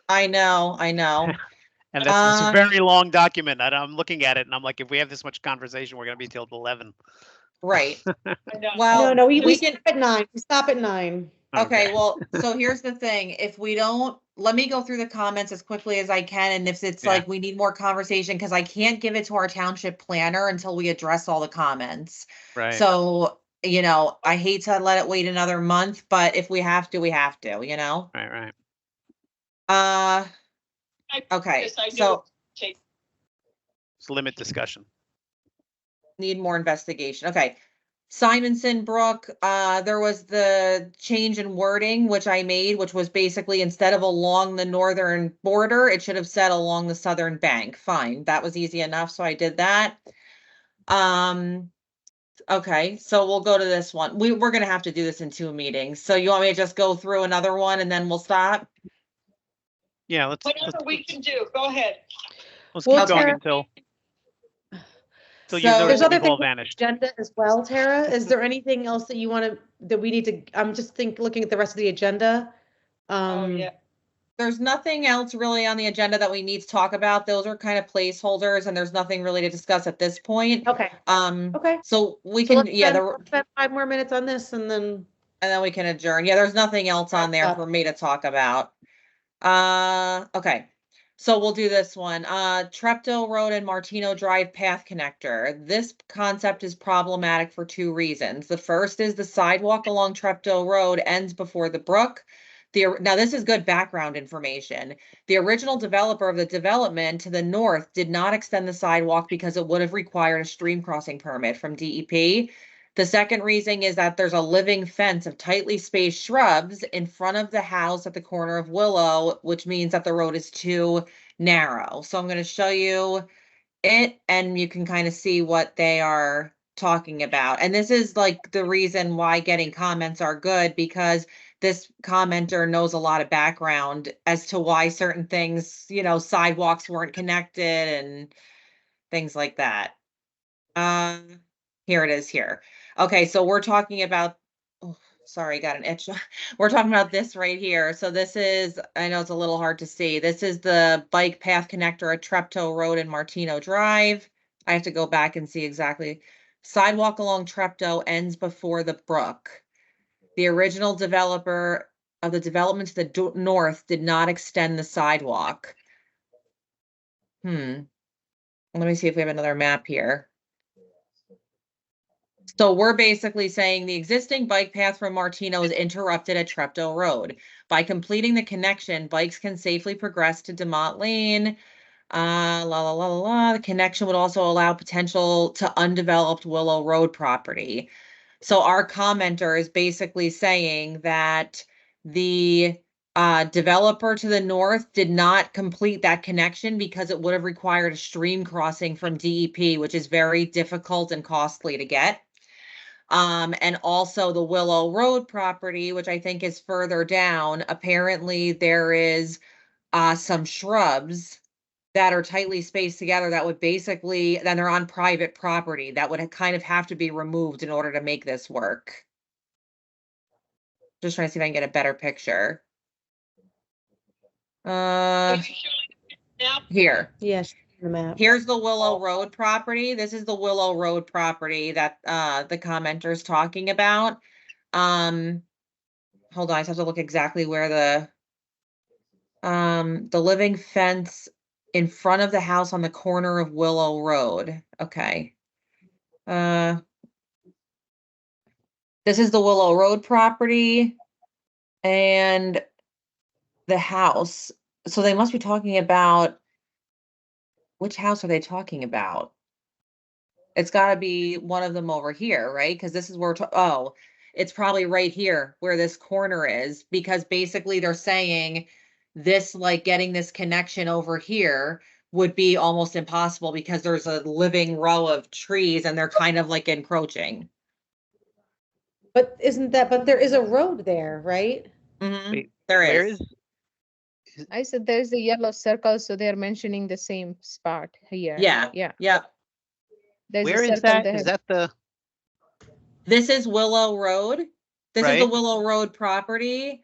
I know. And that's a very long document. I'm looking at it and I'm like, if we have this much conversation, we're going to be till 11. Right. I know. Well, No, we can. stop at 9. We stop at 9. Okay, well, so here's the thing. If we don't, let me go through the comments as quickly as I can. And if it's like we need more conversation, because I can't give it to our township planner until we address all the comments. Right. So, I hate to let it wait another month, but if we have to, we have to, Right. Okay, Yes, I do. so It's limit discussion. need more investigation. Okay. Simonson Brook, there was the change in wording, which I made, which was basically instead of along the northern border, it should have said along the southern bank. Fine. That was easy enough. So I did that. Okay. So we'll go to this one. We're going to have to do this in 2 meetings. So you want me to just go through another one and then we'll stop? Yeah, let's We can do. Go ahead. keep Well, going Tara- until So you notice There's other we've all things- vanished. Agenda as well, Tara. Is there anything else that you that we need to? I'm just looking at the rest of the agenda. Oh, yeah. There's nothing else really on the agenda that we need to talk about. Those are kind of placeholders and there's nothing really to discuss at this point. Okay. Okay. So we So can, let's spend 5 more minutes on this and then. we can adjourn. Yeah, there's nothing else on there for me to talk about. Okay. So we'll do this one. Treptow Road and Martino Drive path connector. This concept is problematic for 2 reasons. The first is the sidewalk along Treptow Road ends before the brook. Now this is good background information. The original developer of the development to the north did not extend the sidewalk because it would have required a stream crossing permit from DEP. The second reason is that there's a living fence of tightly spaced shrubs in front of the house at the corner of Willow, which means that the road is too narrow. So I'm going to show you it and you can kind of see what they are talking about. And this is like the reason why getting comments are good, because this commenter knows a lot of background as to why certain things, sidewalks weren't connected and things like that. Here it is here. Okay, so we're talking about, oh, sorry, got an itch. We're talking about this right here. So this is, I know it's a little hard to see. This is the bike path connector at Treptow Road and Martino Drive. I have to go back and see exactly. Sidewalk along Treptow ends before the brook. The original developer of the development to the north did not extend the sidewalk. Let me see if we have another map here. So we're basically saying the existing bike path from Martino is interrupted at Treptow Road. By completing the connection, bikes can safely progress to DeMott Lane. The connection would also allow potential to undeveloped Willow Road property. So our commenter is basically saying that the developer to the north did not complete that connection because it would have required a stream crossing from DEP, which is very difficult and costly to get. And also the Willow Road property, which I think is further down. Apparently there is some shrubs that are tightly spaced together that would basically, then they're on private property, that would kind of have to be removed in order to make this work. Just trying to see if I can get a better picture. Here. Yes, the map. Here's the Willow Road property. This is the Willow Road property that the commenter is talking about. Hold on, I just have to look exactly where the living fence in front of the house on the corner of Willow Road. Okay. This is the Willow Road property and the house. So they must be talking about, which house are they talking about? It's got to be one of them over here, right? Because this is where, it's probably right here where this corner is, because basically they're saying this, like getting this connection over here would be almost impossible because there's a living row of trees and they're kind of like encroaching. But there is a road there, right? Wait, There where is. I said there's a yellow circle, so they're mentioning the same spot here. Yeah. Yeah. Yep. There's Where a is circle that? there. Is that the? This is Willow Road. This is the Right. Willow Road property.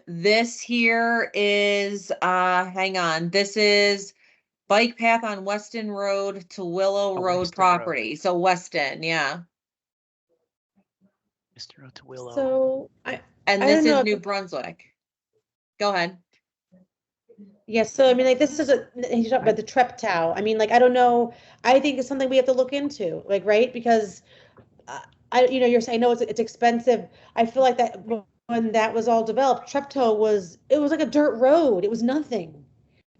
This here is, hang on, this is bike path on Weston Road to Willow Road Weston property. Road. So Weston, yeah. Mr. Road to Willow. So And I this don't know is if New Brunswick. Go ahead. yes, so I mean, like, this is he's talking about the Treptow. I mean, like, I don't know. I think it's something we have to look into, like, right? Because you're saying, no, it's expensive. I feel like that when that was all developed, Treptow was like a dirt road. It was nothing.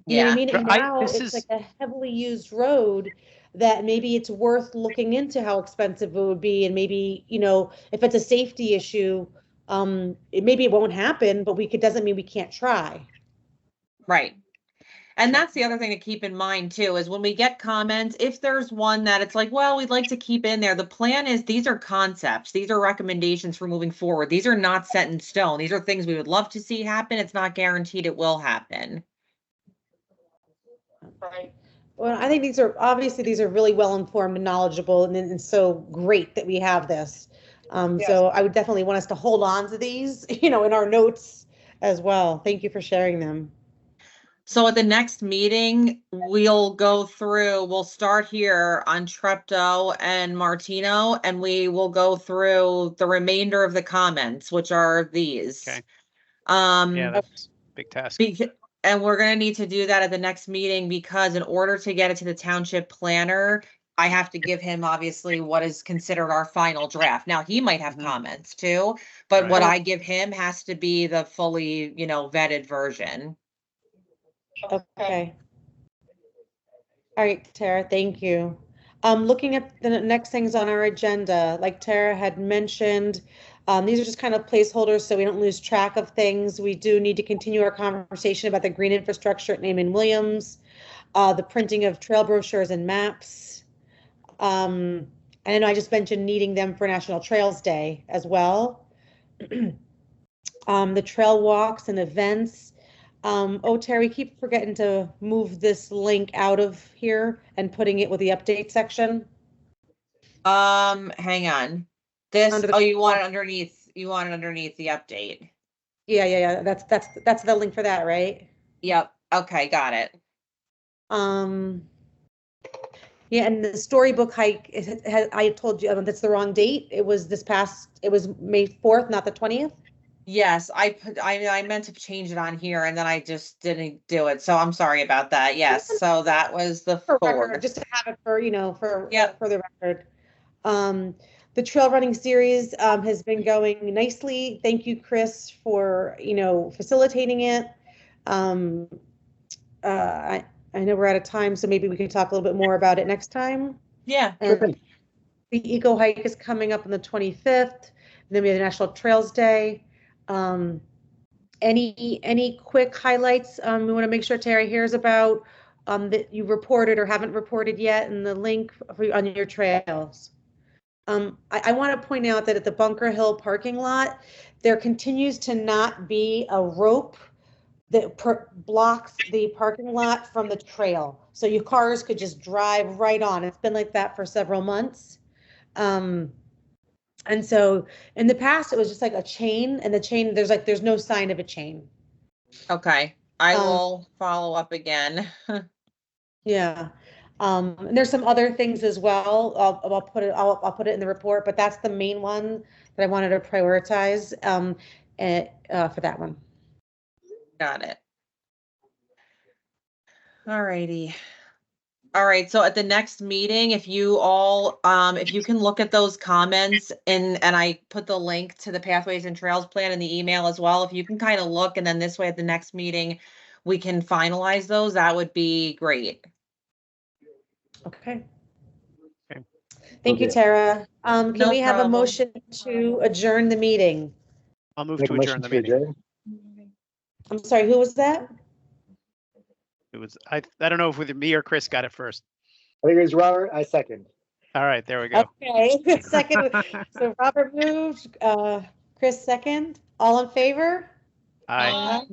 You know what I mean? And now it's like a heavily used road that maybe it's worth looking into how expensive it would be. And maybe, if it's a safety issue, maybe it won't happen, but doesn't mean we can't try. Right. And that's the other thing to keep in mind too, is when we get comments, if there's one that it's like, well, we'd like to keep in there, the plan is these are concepts. These are recommendations for moving forward. These are not set in stone. These are things we would love to see happen. It's not guaranteed it will happen. Right. Well, I think these are really well informed and knowledgeable, and so great that we have this. Yes. So I would definitely want us to hold on to these, in our notes as well. Thank you for sharing them. So at the next meeting, we'll start here on Treptow and Martino, and we will go through the remainder of the comments, which are these. Okay. Yeah, that's a big task. And we're going to need to do that at the next meeting, because in order to get it to the township planner, I have to give him obviously what is considered our final draft. Now, he might have comments too, but what I give him has to be the fully, vetted version. Okay. All right, Tara, thank you. Looking at the next things on our agenda, like Tara had mentioned, these are just kind of placeholders so we don't lose track of things. We do need to continue our conversation about the green infrastructure at Naaman Williams, the printing of trail brochures and maps. And I know I just mentioned needing them for National Trails Day as well. the trail walks and events. Oh, Terry, keep forgetting to move this link out of here and putting it with the update section. Hang on. This, Under the- oh, you want it underneath the update. Yeah. That's the link for that, right? Yep. Okay, got it. Yeah, and the storybook hike, I told you, that's the wrong date. It was May 4th, not the 20th. Yes, I meant to change it on here and then I just didn't do it. So I'm sorry about that. Yes, so that was the For record, 4th. just to have it for, Yep. for the record. The trail running series has been going nicely. Thank you, Chris, for, facilitating it. I know we're out of time, so maybe we can talk a little bit more about it next time. Yeah. Sure thing. The Eco Hike is coming up on the 25th. And then we have the National Trails Day. Any quick highlights we want to make sure Terry hears about that you reported or haven't reported yet, and the link on your trails? I want to point out that at the Bunker Hill parking lot, there continues to not be a rope that blocks the parking lot from the trail. So your cars could just drive right on. It's been like that for several months. And so in the past, it was just like a chain, and the chain, there's no sign of a chain. Okay, I will follow up again. Yeah. And there's some other things as well. I'll put it in the report, but that's the main one that I wanted to prioritize for that one. Got it. All righty. All right, so at the next meeting, if you can look at those comments and I put the link to the Pathways and Trails plan in the email as well. If you can kind of look, and then this way at the next meeting, we can finalize those, that would be great. Okay. Okay. Thank you, Tara. Can No we have a problem. motion to adjourn the meeting? I'll move Make to a adjourn motion the to meeting. adjourn. I'm sorry, who was that? It was, I don't know if whether me or Chris got it first. I think it was Robert. I second. All right, there we go. Okay, second. So Robert moved, Chris second. All in favor? Aye. All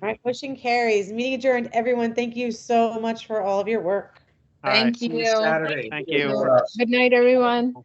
right, motion carries. Meeting adjourned. Everyone, thank you so much for all of your work. All right. Thank you. Saturday. Thank you. Good night, everyone.